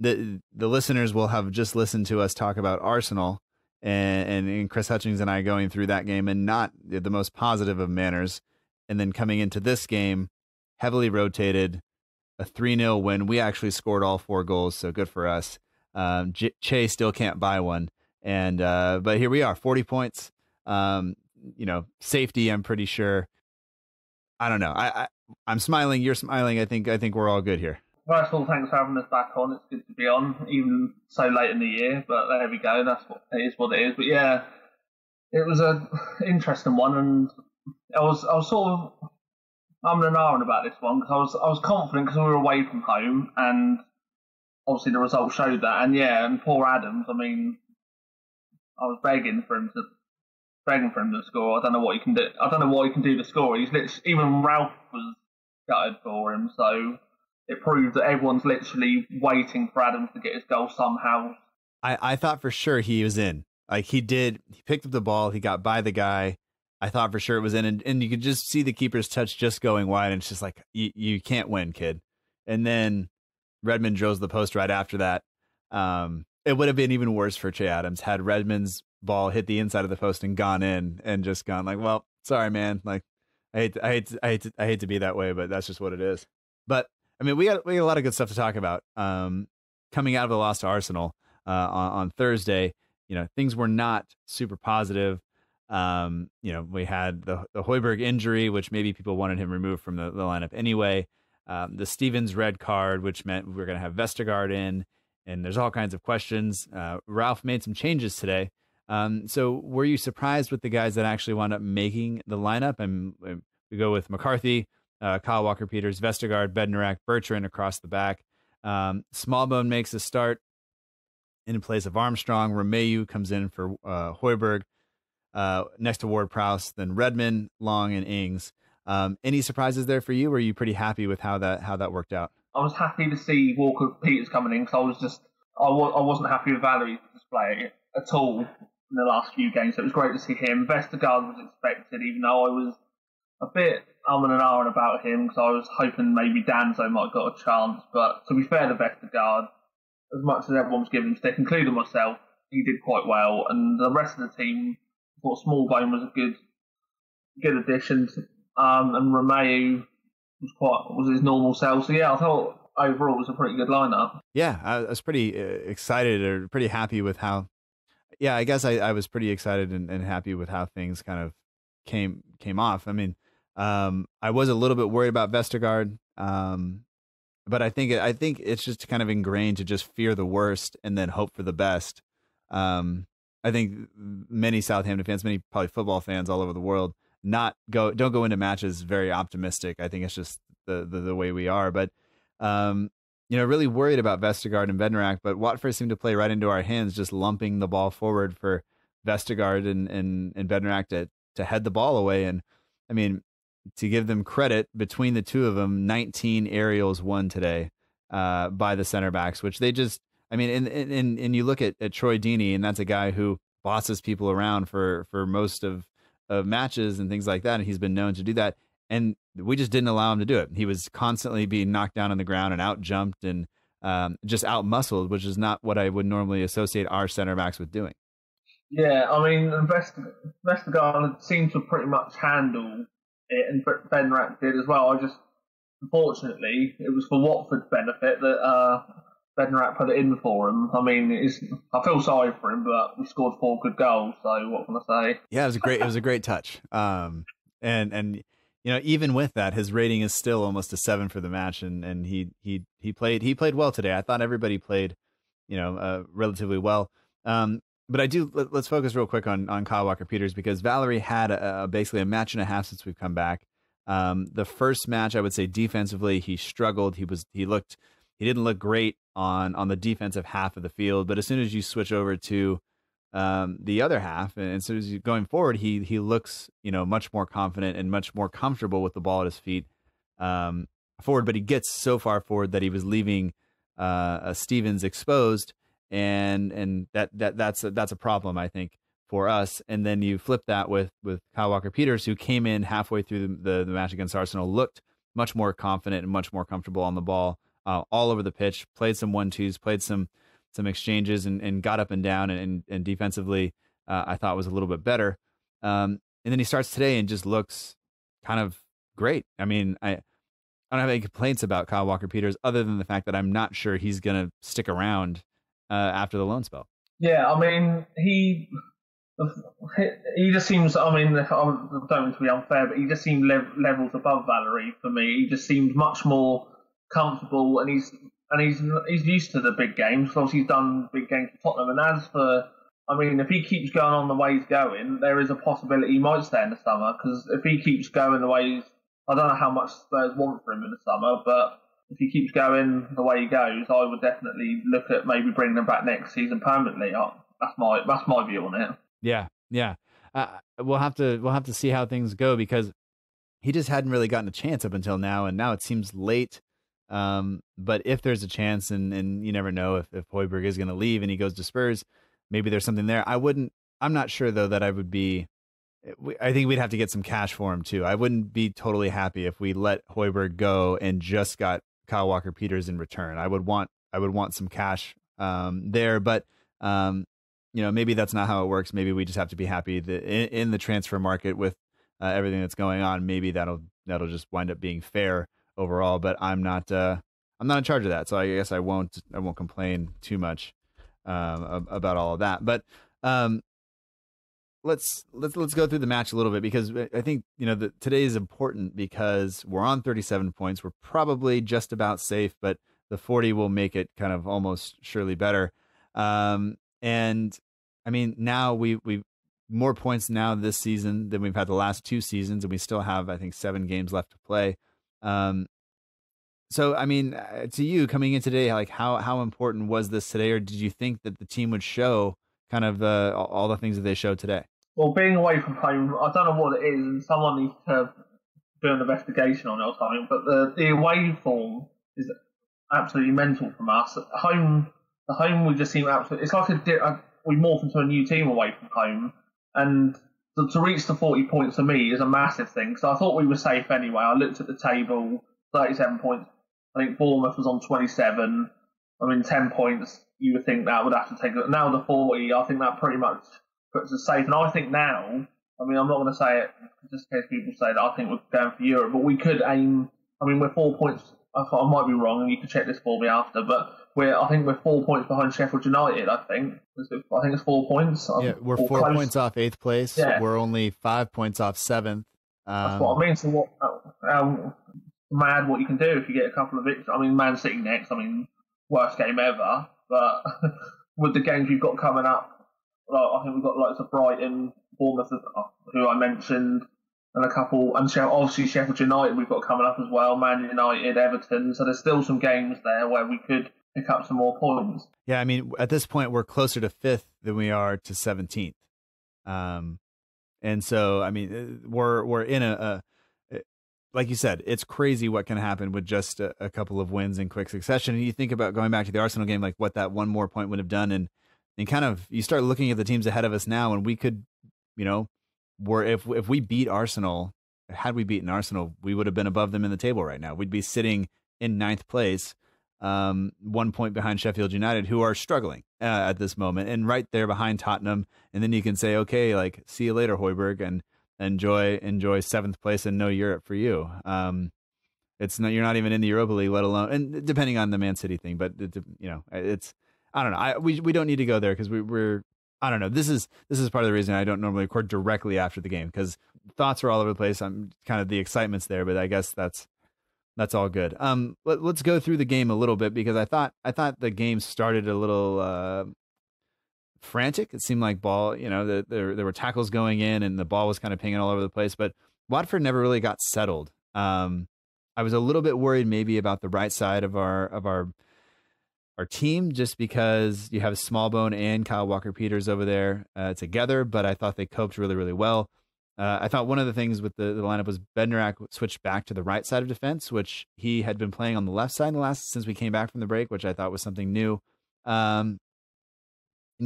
the listeners will have just listened to us talk about Arsenal and Chris Hutchings and I going through that game, and not the most positive of manners. And then coming into this game, heavily rotated, a 3-0 win. We actually scored all 4 goals, so good for us. Che still can't buy one. And but here we are, 40 points. Safety, I'm pretty sure. I don't know. I'm smiling. You're smiling. I think we're all good here. First of all, thanks for having us back on. It's good to be on, even so late in the year. But there we go. That's what it is. But yeah, it was an interesting one, and I was sort of and ahhing about this one because I was confident because we were away from home, and obviously the results showed that. And poor Adams. I mean, I was begging for him to score. I don't know what he can do. I don't know what he can do to score. He's literally, even Ralph was gutted for him. So it proves that everyone's literally waiting for Adams to get his goal somehow. I thought for sure he was in. Like he picked up the ball, he got by the guy. I thought for sure it was in, and you could just see the keeper's touch just going wide, and it's just like, you can't win, kid. And then Redmond drills the post right after that. It would have been even worse for Che Adams had Redmond's ball hit the inside of the post and gone in, and just gone like, well, sorry, man. Like, I hate to be that way, but that's just what it is. But I mean, we got a lot of good stuff to talk about. Coming out of the loss to Arsenal on Thursday, things were not super positive. We had the Højbjerg injury, which maybe people wanted him removed from the lineup anyway. The Stevens red card, which meant we were going to have Vestergaard in, and there's all kinds of questions. Ralph made some changes today. So were you surprised with the guys that actually wound up making the lineup? And we go with McCarthy, Kyle Walker-Peters, Vestergaard, Bednarak, Bertrand across the back. Smallbone makes a start in place of Armstrong. Romeu comes in for Højbjerg. next to Ward-Prowse, then Redmond, Long, and Ings. Any surprises there for you? Or were you pretty happy with how that worked out? I was happy to see Walker-Peters coming in because I wasn't happy with Valerie's display at all in the last few games. So it was great to see him. Vestergaard was expected, even though I was a bit and ahhing about him because I was hoping maybe Danzo might have got a chance. But to be fair to Vestergaard, as much as everyone was giving him stick, including myself, he did quite well. And the rest of the team, I thought Smallbone was a good addition. And Romeu was his normal self. So yeah, I thought overall it was a pretty good lineup. Yeah, I was pretty excited or pretty happy with how. Yeah, I guess I was pretty excited and happy with how things kind of came off. I mean, I was a little bit worried about Vestergaard, but I think it's just kind of ingrained to just fear the worst and then hope for the best. I think many Southampton fans, many probably football fans all over the world, don't go into matches very optimistic. I think it's just the way we are. But really worried about Vestergaard and Bednarak, but Watford seemed to play right into our hands, just lumping the ball forward for Vestergaard and Bednarak to head the ball away. And I mean, to give them credit, between the two of them, 19 aerials won today by the center backs, which they just, I mean, and you look at Troy Deeney, and that's a guy who bosses people around for most of matches and things like that, and he's been known to do that. And we just didn't allow him to do it. He was constantly being knocked down on the ground and out jumped and just out muscled, which is not what I would normally associate our center backs with doing. Yeah, I mean, Vestergaard seemed to pretty much handle it, and Bednarak did as well. Unfortunately, it was for Watford's benefit that Bednarak put it in for him. I mean, I feel sorry for him, but we scored 4 good goals, so what can I say? Yeah, it was a great touch. And even with that, his rating is still almost a 7 for the match, and he played well today. I thought everybody played, relatively well. But let's focus real quick on Kyle Walker-Peters, because Valerie had basically a match and a half since we've come back. The first match, I would say defensively, he struggled. He didn't look great on the defensive half of the field, but as soon as you switch over to the other half, and as soon as you're going forward, he looks, much more confident and much more comfortable with the ball at his feet forward. But he gets so far forward that he was leaving Stevens exposed, and that's a problem, I think, for us. And then you flip that with Kyle Walker-Peters, who came in halfway through the match against Arsenal, looked much more confident and much more comfortable on the ball, all over the pitch, played some 1-2s, played some exchanges, and got up and down, and defensively, I thought was a little bit better. And then he starts today and just looks kind of great. I mean, I don't have any complaints about Kyle Walker-Peters other than the fact that I'm not sure he's going to stick around after the loan spell. Yeah, I mean, he just seems, I mean, I don't mean to be unfair, but he just seemed levels above Valerie for me. He just seemed much more comfortable, and he's used to the big games. Obviously, he's done big games for Tottenham. And as for, I mean, if he keeps going on the way he's going, there is a possibility he might stay in the summer. Because if he keeps going the way I don't know how much Spurs want for him in the summer, but if he keeps going the way he goes, I would definitely look at maybe bringing him back next season permanently. That's my view on it. Yeah. We'll have to see how things go, because he just hadn't really gotten a chance up until now, and now it seems late. But if there's a chance, and you never know if Højbjerg is going to leave and he goes to Spurs, maybe there's something there. I'm not sure though that I would be. I think we'd have to get some cash for him too. I wouldn't be totally happy if we let Højbjerg go and just got Kyle Walker-Peters in return. I would want some cash there, but maybe that's not how it works. Maybe we just have to be happy that in the transfer market with everything that's going on. Maybe that'll just wind up being fair overall. But I'm not in charge of that, so I guess I won't complain too much about all of that. But let's go through the match a little bit, because I think today is important because we're on 37 points. We're probably just about safe, but the 40 will make it kind of almost surely better. And I mean, now we more points now this season than we've had the last 2 seasons, and we still have, I think, 7 games left to play. So I mean, to you coming in today, like how important was this today, or did you think that the team would show kind of all the things that they showed today? Well, being away from home, I don't know what it is, and someone needs to do an investigation on it or something. But the away form is absolutely mental from us. At home, the home we just seem absolutely. It's like we morph into a new team away from home, and to reach the 40 points for me is a massive thing. So I thought we were safe anyway. I looked at the table, 37 points. I think Bournemouth was on 27. 10 points. You would think that would have to take it. Now the 40, I think that pretty much puts us safe. And I think now, I'm not going to say it just in case people say that I think we're going for Europe, but we could aim. We're 4 points. I might be wrong, and you can check this for me after. But I think we're 4 points behind Sheffield United. I think it's 4 points. Yeah, we're 4 points off 8th place. Yeah. We're only 5 points off 7th. That's what I mean. So what? Mad what you can do if you get a couple of victories. Man City next. Worst game ever. But with the games we've got coming up, I think we've got lots of Brighton, Bournemouth, who I mentioned, and a couple, and obviously Sheffield United we've got coming up as well, Man United, Everton. So there's still some games there where we could pick up some more points. Yeah, at this point we're closer to 5th than we are to 17th, and so we're in a like you said, it's crazy what can happen with just a couple of wins in quick succession. And you think about going back to the Arsenal game, like what that one more point would have done, and kind of you start looking at the teams ahead of us now, and we could, if we beat Arsenal, had we beaten Arsenal, we would have been above them in the table right now. We'd be sitting in 9th place, 1 point behind Sheffield United, who are struggling at this moment, and right there behind Tottenham. And then you can say, okay, like see you later, Højbjerg, and enjoy 7th place and no Europe for you. You're not even in the Europa League, let alone, and depending on the Man City thing, but it's I don't know. We don't need to go there because we're I don't know. This is part of the reason I don't normally record directly after the game, because thoughts are all over the place. I'm kind of the excitement's there, but I guess that's all good. Let's go through the game a little bit, because I thought the game started a little frantic. It seemed like there were tackles going in, and the ball was kind of pinging all over the place, but Watford never really got settled. I was a little bit worried maybe about the right side of our team, just because you have Smallbone and Kyle Walker-Peters over there together, but I thought they coped really, really well. I thought one of the things with the lineup was Bednarak switched back to the right side of defense, which he had been playing on the left side since we came back from the break, which I thought was something new. And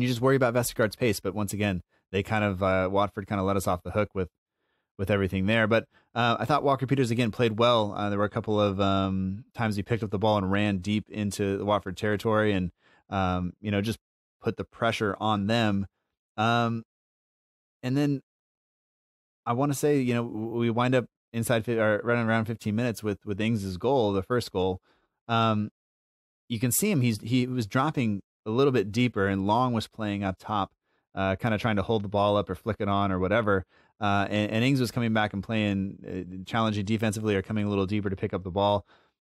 you just worry about Vestergaard's pace, but once again, they Watford kind of let us off the hook with everything there. But I thought Walker-Peters again played well. There were a couple of times he picked up the ball and ran deep into the Watford territory, and just put the pressure on them. And then I want to say, we wind up inside running around 15 minutes with Ings' goal, the first goal. You can see him; he was dropping a little bit deeper, and Long was playing up top, kind of trying to hold the ball up or flick it on or whatever. And Ings was coming back and playing, challenging defensively or coming a little deeper to pick up the ball.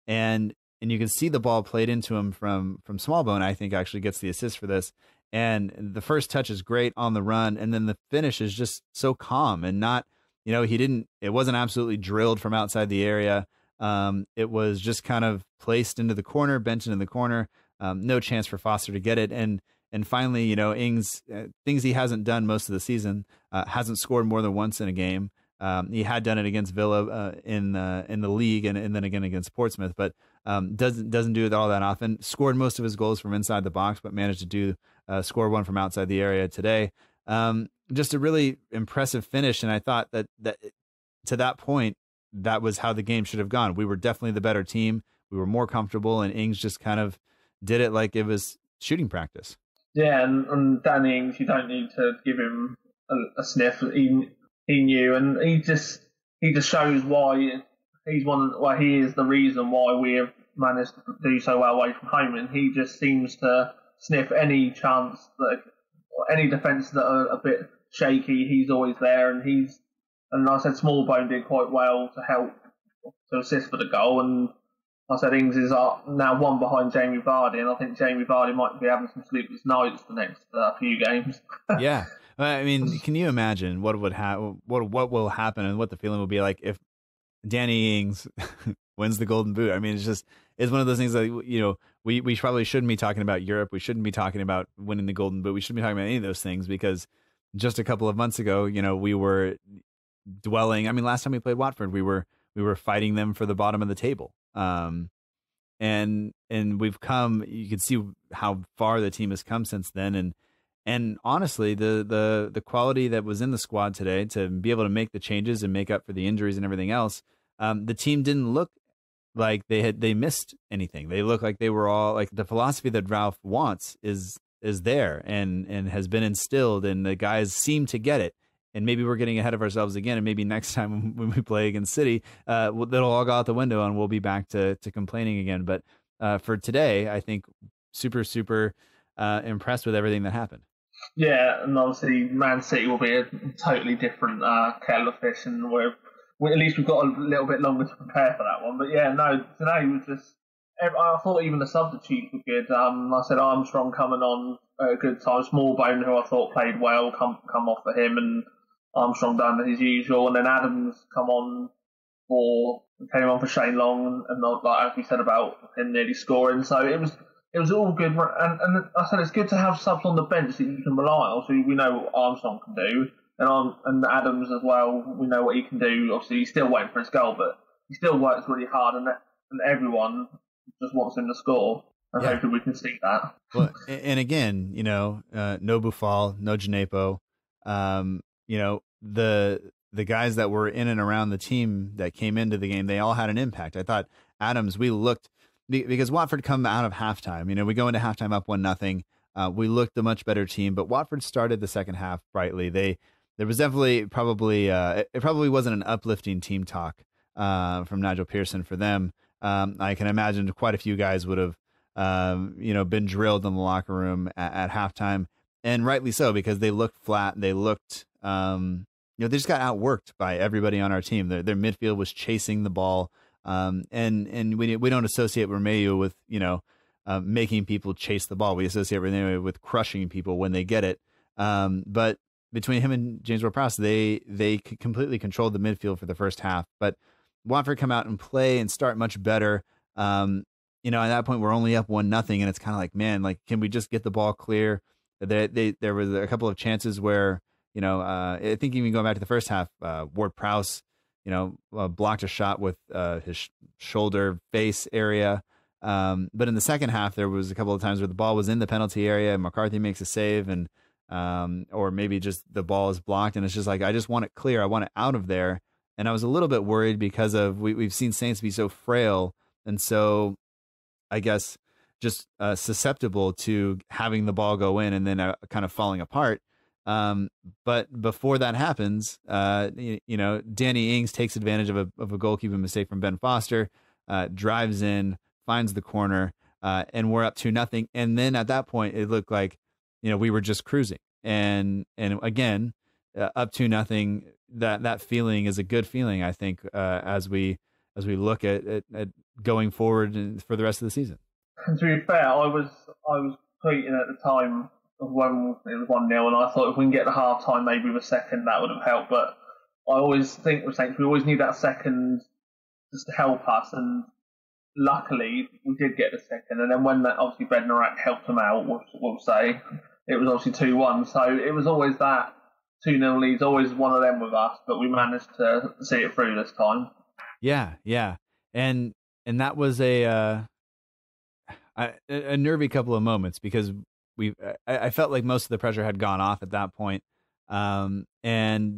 And you can see the ball played into him from Smallbone, I think actually gets the assist for this. And the first touch is great on the run. And then the finish is just so calm and not, it wasn't absolutely drilled from outside the area. It was just kind of placed into the corner, bent into the corner. No chance for Foster to get it. And finally, Ings, things he hasn't done most of the season, hasn't scored more than once in a game. He had done it against Villa in the league and then again against Portsmouth, but doesn't do it all that often. Scored most of his goals from inside the box, but managed to score one from outside the area today. Just a really impressive finish, and I thought that to that point, that was how the game should have gone. We were definitely the better team. We were more comfortable, and Ings just kind of did it like it was shooting practice. Yeah, and Danny Ings, you don't need to give him a sniff. He knew, and he just shows why he is the reason why we have managed to do so well away from home. And he just seems to sniff any chance that any defence that are a bit shaky, he's always there. And I said Smallbone did quite well to help to assist for the goal. And I said Ings is now one behind Jamie Vardy, and I think Jamie Vardy might be having some sleepless nights the next few games. Yeah, I mean, can you imagine what will happen and what the feeling will be like if Danny Ings wins the Golden Boot? I mean, it's one of those things that we probably shouldn't be talking about Europe. We shouldn't be talking about winning the Golden Boot. We shouldn't be talking about any of those things, because just a couple of months ago, we were dwelling. I mean, last time we played Watford, we were fighting them for the bottom of the table. And we've come. You can see how far the team has come since then. And honestly, the quality that was in the squad today to be able to make the changes and make up for the injuries and everything else, the team didn't look like they missed anything. They look like they were all like the philosophy that Ralph wants is there and has been instilled, and the guys seem to get it. And maybe we're getting ahead of ourselves again, and maybe next time when we play against City, that'll all go out the window and we'll be back to complaining again. But for today, I think super impressed with everything that happened. Yeah, and obviously Man City will be a totally different kettle of fish, and at least we've got a little bit longer to prepare for that one. But yeah, no, today was just. I thought even the substitutes were good. I said Armstrong coming on at a good time. Smallbone, who I thought played well, come off for him, and Armstrong done his usual, and then Adams came on for Shane Long, and like as we said about him nearly scoring. So it was all good, and I said it's good to have subs on the bench that you can rely on. So we know what Armstrong can do, and Adams as well. We know what he can do. Obviously, he's still waiting for his goal, but he still works really hard, and everyone just wants him to score. And hopefully we can see that. Well, and again, no Boufal, no Djenepo. The guys that were in and around the team that came into the game, they all had an impact. I thought Adams, we looked, because Watford come out of halftime. We go into halftime up 1-0. We looked a much better team, but Watford started the second half brightly. There was definitely it probably wasn't an uplifting team talk from Nigel Pearson for them. I can imagine quite a few guys would have been drilled in the locker room at halftime, and rightly so, because they looked flat. They looked they just got outworked by everybody on our team. Their midfield was chasing the ball, and we don't associate Romeu with making people chase the ball. We associate Romeu with crushing people when they get it. But between him and James Ward-Prowse, they completely controlled the midfield for the first half. But Watford come out and play and start much better. At that point we're only up 1-0, and it's kind of like, man, like, can we just get the ball clear? There was a couple of chances where, I think even going back to the first half, Ward-Prowse, blocked a shot with his shoulder face area. But in the second half, there was a couple of times where the ball was in the penalty area and McCarthy makes a save, and or maybe just the ball is blocked, and it's just like, I just want it clear. I want it out of there. And I was a little bit worried because of we've seen Saints be so frail and so, I guess, just susceptible to having the ball go in and then kind of falling apart. But before that happens, Danny Ings takes advantage of a goalkeeping mistake from Ben Foster, drives in, finds the corner, and we're up 2-0. And then at that point, it looked like we were just cruising. And again, up 2-0. That feeling is a good feeling, I think, as we look at going forward for the rest of the season. And to be fair, I was tweeting at the time when it was 1-0, and I thought if we can get the half time, maybe with a second, that would have helped. But I always think with Saints, we always need that second just to help us, and luckily we did get the second. And then when that obviously Bednarak helped them out, we'll say, it was obviously 2-1. So it was always that 2-0 lead's always one of them with us, but we managed to see it through this time. Yeah. And that was a nervy couple of moments, because I felt like most of the pressure had gone off at that point. And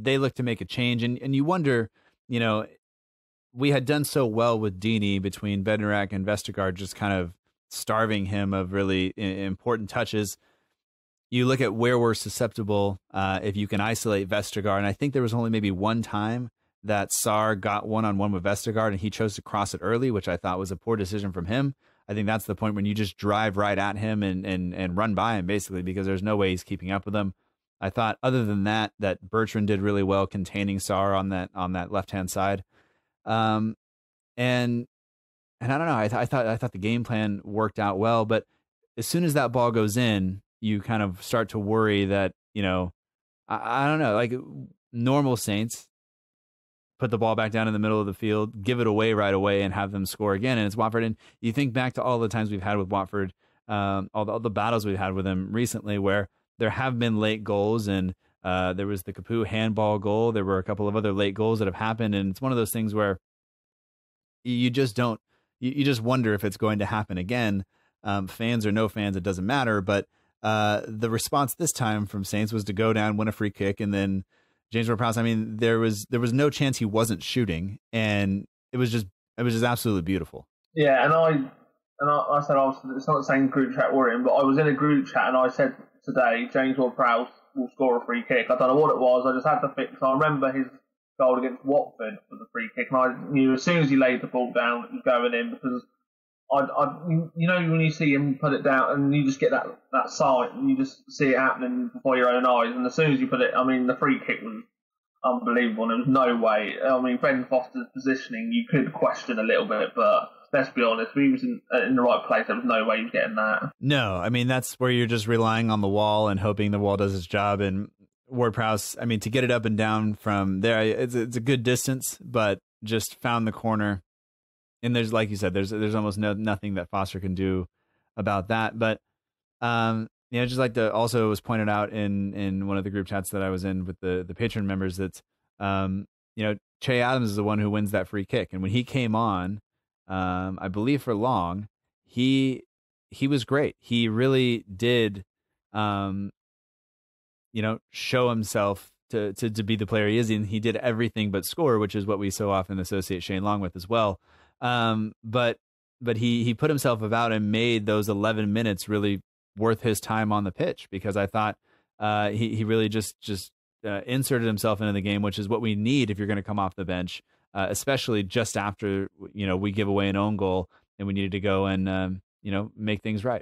they looked to make a change, and you wonder, we had done so well with Deeney between Bednarak and Vestergaard, just kind of starving him of really important touches. You look at where we're susceptible if you can isolate Vestergaard, and I think there was only maybe one time that Sarr got one-on-one with Vestergaard, and he chose to cross it early, which I thought was a poor decision from him. I think that's the point when you just drive right at him and run by him, basically, because there's no way he's keeping up with him. I thought, other than that Bertrand did really well containing Sarr on that left-hand side. And I don't know, I thought the game plan worked out well, but as soon as that ball goes in, you kind of start to worry that, I don't know, like normal Saints put the ball back down in the middle of the field, give it away right away, and have them score again. And it's Watford. And you think back to all the times we've had with Watford, all the battles we've had with them recently, where there have been late goals, and There was the Capoue handball goal. There were a couple of other late goals that have happened, and it's one of those things where you just don't. You just wonder if it's going to happen again. Fans or no fans, it doesn't matter. But the response this time from Saints was to go down, win a free kick, and then James Ward-Prowse. I mean, there was no chance he wasn't shooting, and it was just absolutely beautiful. Yeah, and I said it's not the same group chat we're in, but I was in a group chat and I said today James Ward-Prowse will score a free kick. I don't know what it was. I just had to fix. I remember his goal against Watford for the free kick, and I knew as soon as he laid the ball down it was going in, because you know when you see him put it down and you just get that sight and you just see it happening before your own eyes, and as soon as you put it, I mean the free kick was unbelievable, and there was no way. I mean, Ben Foster's positioning you could question a little bit, but let's be honest, if he was in the right place, there was no way he was getting that. No, I mean, that's where you're just relying on the wall and hoping the wall does its job. And Ward-Prowse, I mean, to get it up and down from there, it's a good distance, but just found the corner. And there's, like you said, there's almost nothing that Foster can do about that. But, just like the also was pointed out in one of the group chats that I was in with the patron members, that, Che Adams is the one who wins that free kick. And when he came on, I believe for long, he was great. He really did, show himself to be the player he is, and he did everything but score, which is what we so often associate Shane Long with as well. But he put himself about and made those 11 minutes really worth his time on the pitch, because I thought he really just inserted himself into the game, which is what we need if you're going to come off the bench. Especially just after we give away an own goal and we needed to go and make things right.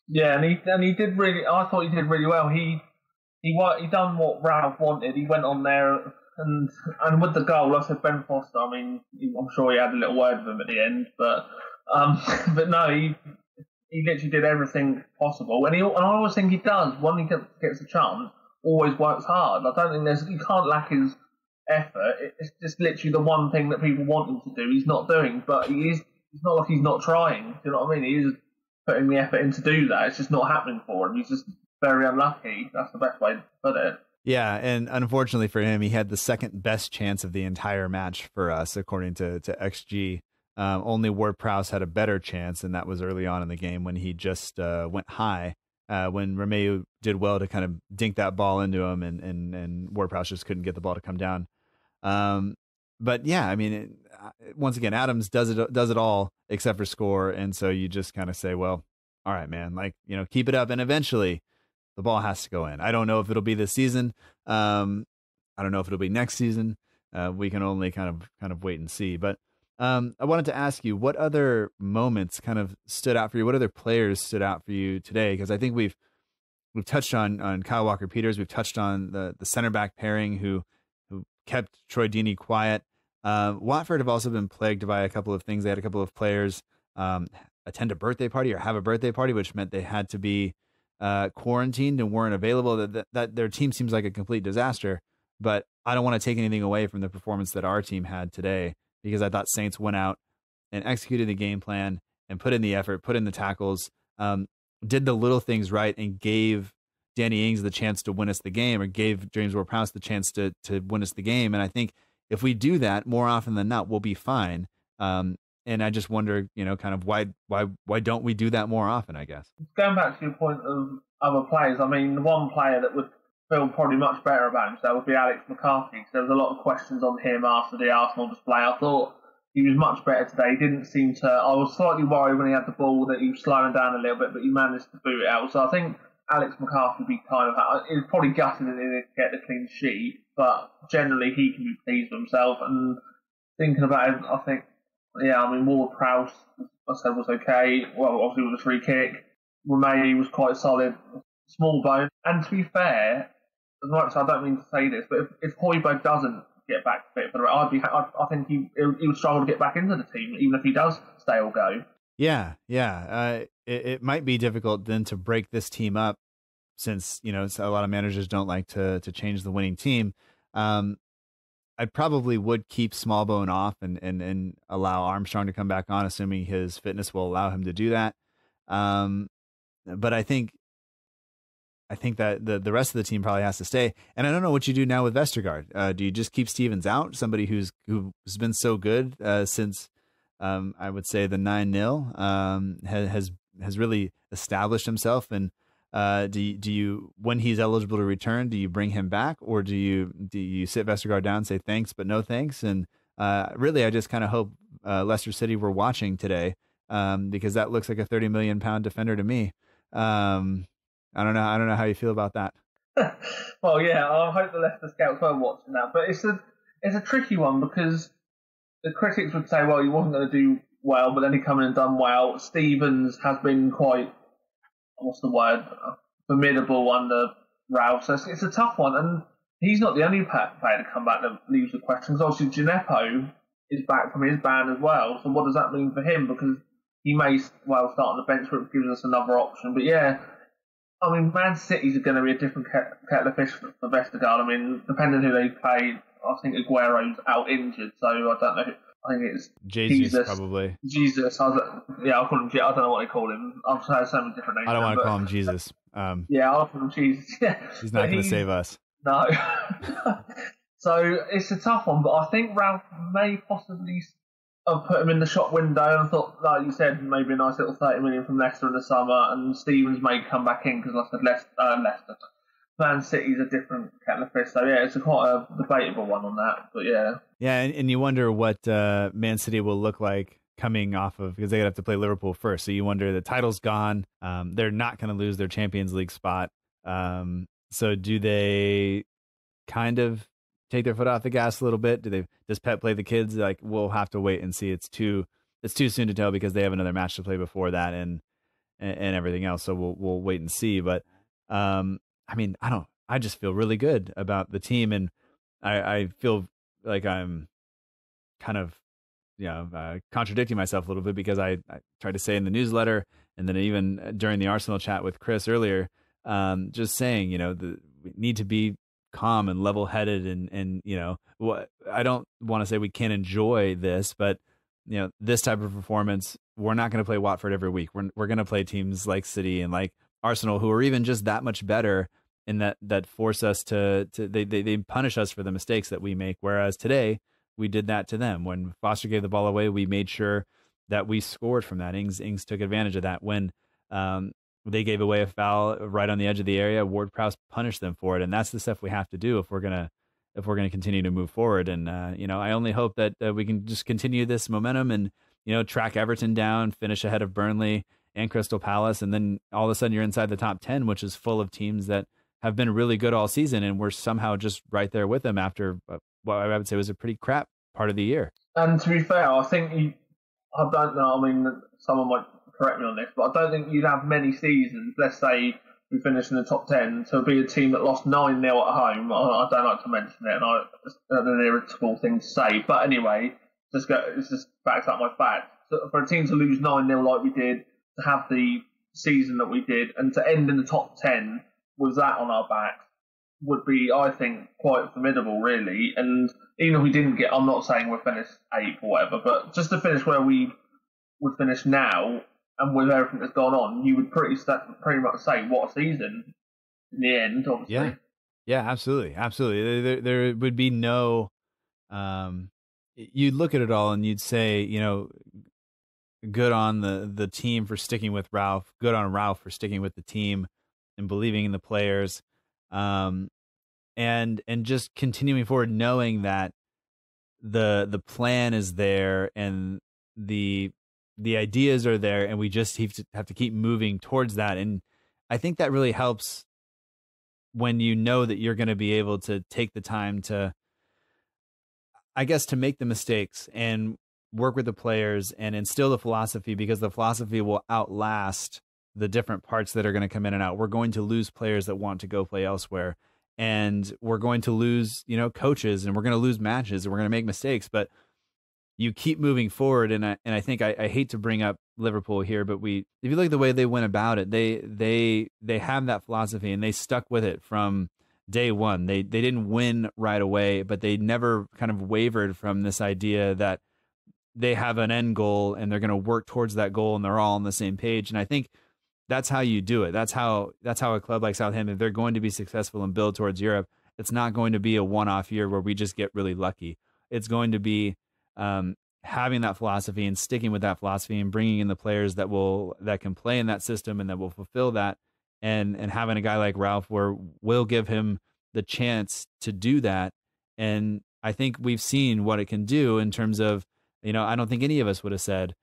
Yeah, and he did really. I thought he did really well. He done what Ralph wanted. He went on there and with the goal, I said Ben Foster. I mean, I'm sure he had a little word with him at the end, but no, he literally did everything possible. And I always think he does when he gets a chance. Always works hard. I don't think you can't lack his effort. It's just literally the one thing that people want him to do he's not doing, but it's not like he's not trying. Do you know what I mean? He is putting the effort in to do that. It's just not happening for him. He's just very unlucky. That's the best way to put it. Yeah, and unfortunately for him, he had the second best chance of the entire match for us, according to XG. Only Ward-Prowse had a better chance, and that was early on in the game when he just went high. When Romeu did well to kind of dink that ball into him, and Ward-Prowse just couldn't get the ball to come down. But yeah, I mean, once again, Adams does it all except for score, and so you just kind of say, well, all right, man, keep it up, and eventually the ball has to go in. I don't know if it'll be this season. I don't know if it'll be next season. We can only kind of wait and see. But I wanted to ask you, what other moments kind of stood out for you? What other players stood out for you today? Because I think we've touched on Kyle Walker-Peters. We've touched on the center back pairing who kept Troy Deeney quiet. Watford have also been plagued by a couple of things. They had a couple of players attend a birthday party or have a birthday party, which meant they had to be quarantined and weren't available. That their team seems like a complete disaster. But I don't want to take anything away from the performance that our team had today, because I thought Saints went out and executed the game plan and put in the effort, put in the tackles, did the little things right, and gave Danny Ings the chance to win us the game, or gave James Ward-Prowse the chance to win us the game. And I think if we do that more often than not, we'll be fine. And I just wonder, kind of why don't we do that more often, I guess? Going back to your point of other players, I mean, the one player that would feel probably much better about himself would be Alex McCarthy, because there was a lot of questions on him after the Arsenal display. I thought he was much better today. He didn't seem to. I was slightly worried when he had the ball that he was slowing down a little bit, but he managed to boot it out. So I think Alex McCarthy would be he was probably gutted that he didn't get the clean sheet, but generally he can be pleased with himself. And thinking about it, I think, Ward-Prowse, I said, was okay. Well, obviously with a free kick. Romeu was quite solid. Small bone. And to be fair, as much as I don't mean to say this, but if Højbjerg doesn't get back fit for the rest, I think he would struggle to get back into the team, even if he does stay or go. Yeah. It might be difficult then to break this team up, since a lot of managers don't like to change the winning team. I probably would keep Smallbone off and allow Armstrong to come back on, assuming his fitness will allow him to do that. But I think I think that the rest of the team probably has to stay. And I don't know what you do now with Vestergaard. Do you just keep Stevens out? Somebody who's been so good since I would say the 9-0 has really established himself. And do you when he's eligible to return, do you bring him back, or do you sit Vestergaard down and say thanks but no thanks? And really, I just kind of hope Leicester City were watching today, because that looks like a 30 million pound defender to me. I don't know how you feel about that. Well, yeah, I hope the Leicester scouts were watching that, but it's a tricky one because the critics would say, well, he wasn't going to do well, but then he come in and done well. Stevens has been quite, what's the word, formidable under Ralph, so it's a tough one, and he's not the only player to come back that leaves the questions. Obviously, Gineppo is back from his ban as well, so what does that mean for him? Because he may start on the bench, which gives us another option. But yeah, I mean, Man City's going to be a different kettle of fish for Vestergaard. I mean, depending on who they play, I think Aguero's out injured, so I don't know. I think it's Jesus probably. Jesus. I'll call him. I don't know what they call him. I've heard so many different names. I don't want to call him Jesus. Yeah, I'll call him Jesus. Yeah. He's not going to save us. No. So it's a tough one, but I think Ralph may possibly have put him in the shop window and thought, like you said, maybe a nice little 30 million from Leicester in the summer, and Stevens may come back in because, like I said, Leicester. Man City's a different kettle of fish, so yeah, it's quite a debatable one on that, but yeah. Yeah, and you wonder what Man City will look like coming off of, because they have to play Liverpool first, so you wonder, the title's gone, they're not going to lose their Champions League spot, so do they kind of take their foot off the gas a little bit? Does Pep play the kids? Like, we'll have to wait and see. It's too soon to tell because they have another match to play before that and everything else. So we'll wait and see. But I mean, I just feel really good about the team, and I feel like I'm kind of contradicting myself a little bit because I tried to say in the newsletter, and then even during the Arsenal chat with Chris earlier, just saying, we need to be calm and level-headed, and what I don't want to say we can't enjoy this, but this type of performance, we're not going to play Watford every week. We're going to play teams like City and like Arsenal, who are even just that much better, in that force us to they punish us for the mistakes that we make. Whereas today we did that to them. When Foster gave the ball away, we made sure that we scored from that. Ings took advantage of that. When they gave away a foul right on the edge of the area, Ward-Prowse punished them for it, and that's the stuff we have to do if we're gonna continue to move forward. And I only hope that we can just continue this momentum and track Everton down, finish ahead of Burnley and Crystal Palace, and then all of a sudden you're inside the top 10, which is full of teams that have been really good all season, and we're somehow just right there with them after what I would say was a pretty crap part of the year. And to be fair, I think I don't know. I mean, someone might correct me on this, but I don't think you'd have many seasons, let's say we finish in the top 10, to be a team that lost 9-0 at home. I don't like to mention it, and it's an irritable thing to say, but anyway, it's just backs up my fact. So for a team to lose 9-0 like we did, to have the season that we did, and to end in the top 10 with that on our back would be, I think, quite formidable, really. And even if we didn't get, I'm not saying we'll finish 8th or whatever, but just to finish where we would finish now, and with everything that's gone on, you would pretty much say, what a season in the end, obviously. Yeah, absolutely. There would be no, you'd look at it all and you'd say, good on the team for sticking with Ralph, good on Ralph for sticking with the team and believing in the players, and just continuing forward, knowing that the plan is there and the ideas are there, and we just have to keep moving towards that. And I think that really helps when you know that you're going to be able to take the time to, I guess, to make the mistakes and work with the players and instill the philosophy, because the philosophy will outlast the different parts that are going to come in and out. We're going to lose players that want to go play elsewhere, and we're going to lose, coaches, and we're going to lose matches, and we're going to make mistakes, but you keep moving forward. And I think I hate to bring up Liverpool here, but if you look at the way they went about it, they have that philosophy and they stuck with it from day one. They didn't win right away, but they never kind of wavered from this idea that they have an end goal and they're going to work towards that goal and they're all on the same page. And I think that's how you do it. That's how a club like Southampton, if they're going to be successful and build towards Europe, it's not going to be a one-off year where we just get really lucky. It's going to be having that philosophy and sticking with that philosophy and bringing in the players that can play in that system and that will fulfill that, and having a guy like Ralph where we'll give him the chance to do that. And I think we've seen what it can do in terms of, I don't think any of us would have said,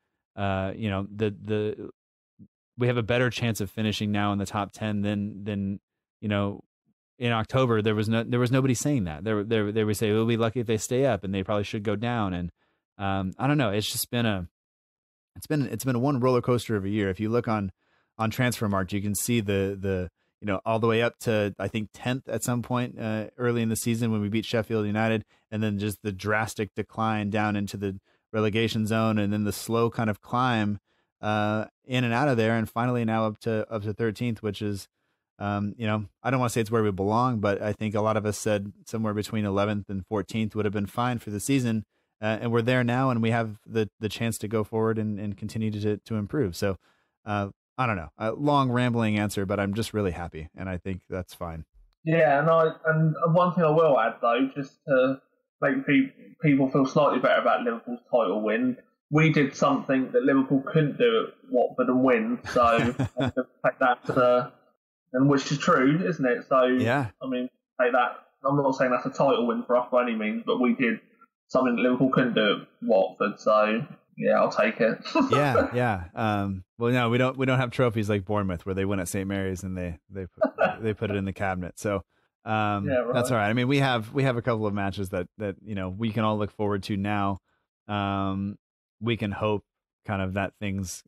we have a better chance of finishing now in the top 10 than in October. There was nobody saying that. They would say we'll be lucky if they stay up, and they probably should go down. And I don't know. It's just been a one roller coaster of a year. If you look on Transfermarkt, you can see the all the way up to, I think, 10th at some point early in the season when we beat Sheffield United, and then just the drastic decline down into the relegation zone, and then the slow kind of climb in and out of there, and finally now up to 13th, which is, I don't want to say it's where we belong, but I think a lot of us said somewhere between 11th and 14th would have been fine for the season, and we're there now, and we have the chance to go forward and continue to improve. So I don't know, a long rambling answer, but I'm just really happy, and I think that's fine. Yeah, and one thing I will add though, just to make people feel slightly better about Liverpool's title win, we did something that Liverpool couldn't do at Watford and win. So I have to take that and which is true, isn't it? So yeah, I mean, take that. I'm not saying that's a title win for us by any means, but we did something that Liverpool couldn't do at Watford. So yeah, I'll take it. yeah. Well, no, we don't have trophies like Bournemouth where they win at St. Mary's and they put it in the cabinet. So yeah, right. That's all right. I mean, we have a couple of matches that we can all look forward to now. We can hope kind of that things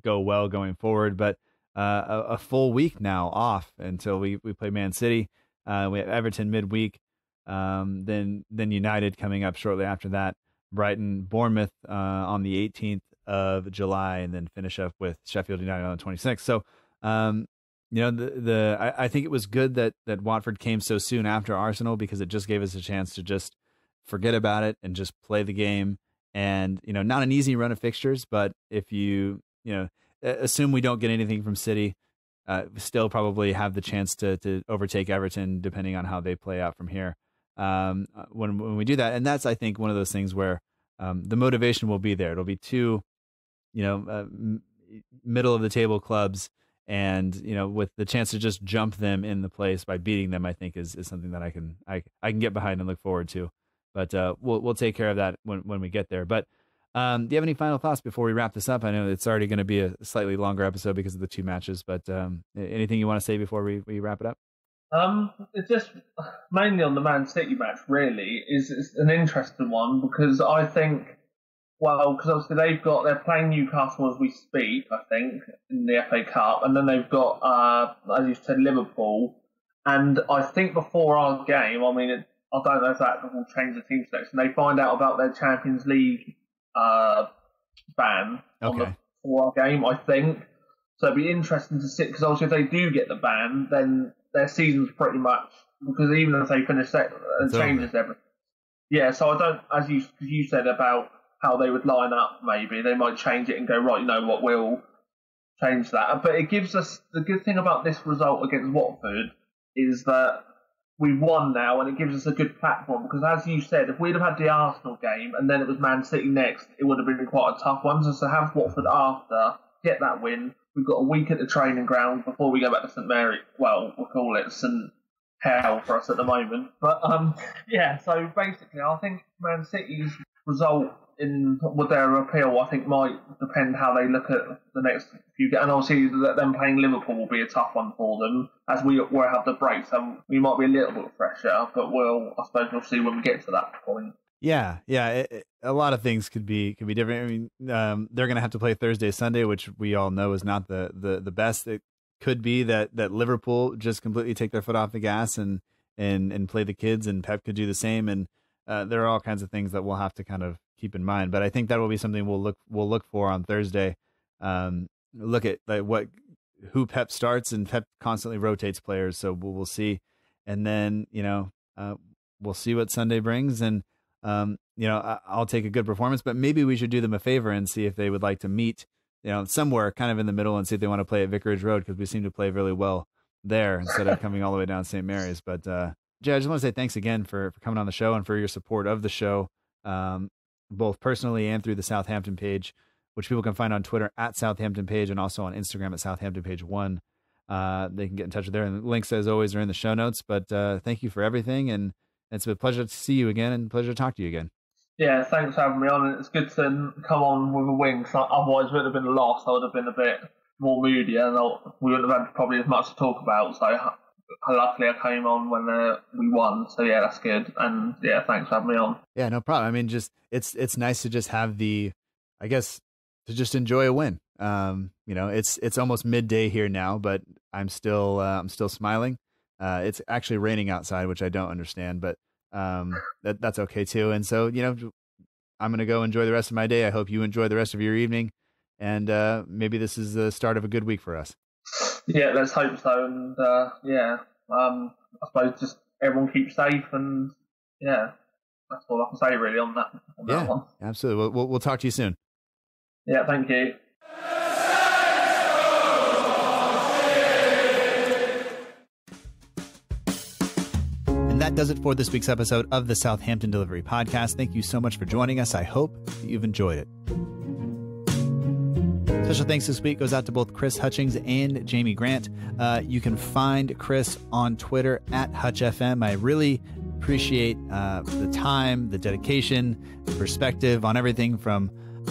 go well going forward, but a full week now off until we play Man City. We have Everton midweek, then United coming up shortly after that, Brighton, Bournemouth on the 18th of July, and then finish up with Sheffield United on the 26th. So, I think it was good that Watford came so soon after Arsenal, because it just gave us a chance to just forget about it and just play the game. And, not an easy run of fixtures, but if you assume we don't get anything from City, still probably have the chance to overtake Everton, depending on how they play out from here. When we do that, and that's, I think, one of those things where the motivation will be there. It'll be two, middle of the table clubs, and with the chance to just jump them in the place by beating them, I think is something that I can get behind and look forward to. But we'll take care of that when we get there. But do you have any final thoughts before we wrap this up? I know it's already going to be a slightly longer episode because of the two matches, but anything you want to say before we wrap it up? It's just mainly on the Man City match, really. It's an interesting one because I think, because obviously they're playing Newcastle as we speak, I think, in the FA Cup, and then they've got, as you said, Liverpool. And I think before our game, I don't know if that will change the team selection. They find out about their Champions League ban before our game, I think. So it'd be interesting to see, because obviously if they do get the ban, then their season's pretty much, because even if they finish second, it changes everything. Yeah, so I don't, as you said about how they would line up, maybe they might change it and go, right, you know what, we'll change that. But it gives us, the good thing about this result against Watford is that we've won now, and it gives us a good platform, because as you said, if we'd have had the Arsenal game and then it was Man City next, it would have been quite a tough one. So to have Watford after, get that win, we've got a week at the training ground before we go back to St Mary. Well, we'll call it St Hell for us at the moment. But yeah, so basically I think Man City's result with their appeal, I think, might depend how they look at the next few games. And obviously them playing Liverpool will be a tough one for them, as we will have the break, so we might be a little bit fresher, but I suppose we'll see when we get to that point. Yeah. A lot of things could be different. I mean, they're going to have to play Thursday, Sunday, which we all know is not the best. It could be that Liverpool just completely take their foot off the gas and play the kids, and Pep could do the same. And there are all kinds of things that we'll have to kind of keep in mind. But I think that will be something we'll look for on Thursday. Look at who Pep starts, and Pep constantly rotates players, so we'll see. And then we'll see what Sunday brings. And I'll take a good performance, but maybe we should do them a favor and see if they would like to meet somewhere kind of in the middle and see if they want to play at Vicarage Road, because we seem to play really well there instead of coming all the way down St. Mary's. But Jay, I just want to say thanks again for coming on the show and for your support of the show, both personally and through the Southampton page, which people can find on Twitter at Southampton page and also on Instagram at Southampton page 1. They can get in touch with there, and the links as always are in the show notes. But thank you for everything, and it's a pleasure to see you again and a pleasure to talk to you again. Yeah, thanks for having me on. It's good to come on with a win, because otherwise it would have been a loss. I would have been a bit more moody, and we wouldn't have had probably as much to talk about. So luckily I came on when we won. So yeah, that's good. And yeah, thanks for having me on. Yeah, no problem. I mean, just it's nice to just have to just enjoy a win. It's almost midday here now, but I'm still smiling. It's actually raining outside, which I don't understand, but that's okay too. And so, I'm going to go enjoy the rest of my day. I hope you enjoy the rest of your evening, and maybe this is the start of a good week for us. Yeah, let's hope so. And I suppose just everyone keep safe, and yeah, that's all I can say really on that one. Absolutely. We'll talk to you soon. Yeah, thank you. And that does it for this week's episode of the Southampton Delivery Podcast. Thank you so much for joining us. I hope that you've enjoyed it. Special thanks this week goes out to both Chris Hutchings and Jamie Grant. You can find Chris on Twitter at HutchFM. I really appreciate the time, the dedication, the perspective on everything from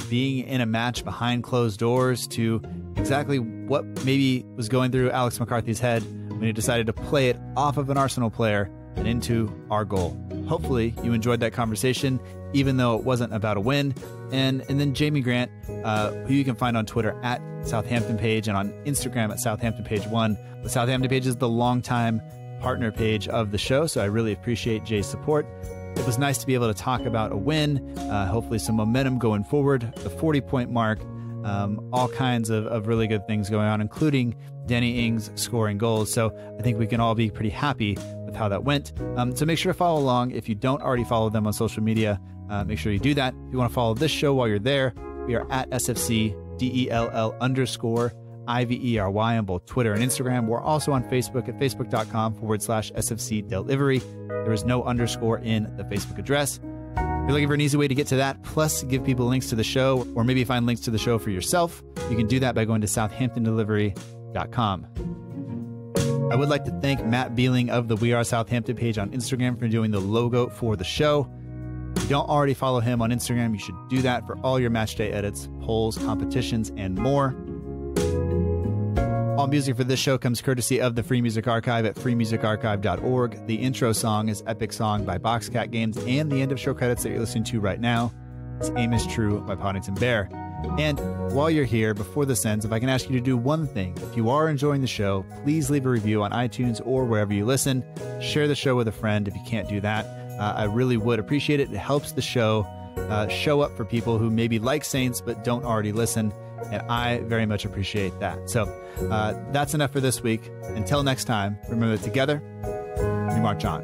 being in a match behind closed doors to exactly what maybe was going through Alex McCarthy's head when he decided to play it off of an Arsenal player and into our goal. Hopefully you enjoyed that conversation, even though it wasn't about a win. And then Jamie Grant, who you can find on Twitter at Southampton page and on Instagram at Southampton page 1. The Southampton page is the longtime partner page of the show, so I really appreciate Jay's support. It was nice to be able to talk about a win, hopefully some momentum going forward, the 40-point mark, all kinds of really good things going on, including Danny Ings scoring goals. So I think we can all be pretty happy with how that went. So make sure to follow along. If you don't already follow them on social media, make sure you do that. If you want to follow this show while you're there, we are at SFCDELL_IVERY on both Twitter and Instagram. We're also on Facebook at facebook.com/SFC Delivery. There is no underscore in the Facebook address. If you're looking for an easy way to get to that, plus give people links to the show, or maybe find links to the show for yourself, you can do that by going to southamptondelivery.com. I would like to thank Matt Beeling of the We Are Southampton page on Instagram for doing the logo for the show. If you don't already follow him on Instagram, you should do that for all your matchday edits, polls, competitions, and more. All music for this show comes courtesy of the Free Music Archive at freemusicarchive.org. The intro song is Epic Song by Boxcat Games, and the end of show credits that you're listening to right now is Aim is True by Poddington Bear. And while you're here, before this ends, if I can ask you to do one thing, if you are enjoying the show, please leave a review on iTunes or wherever you listen. Share the show with a friend if you can't do that. I really would appreciate it. It helps the show show up for people who maybe like Saints but don't already listen, and I very much appreciate that. So that's enough for this week. Until next time, remember that together, we march on.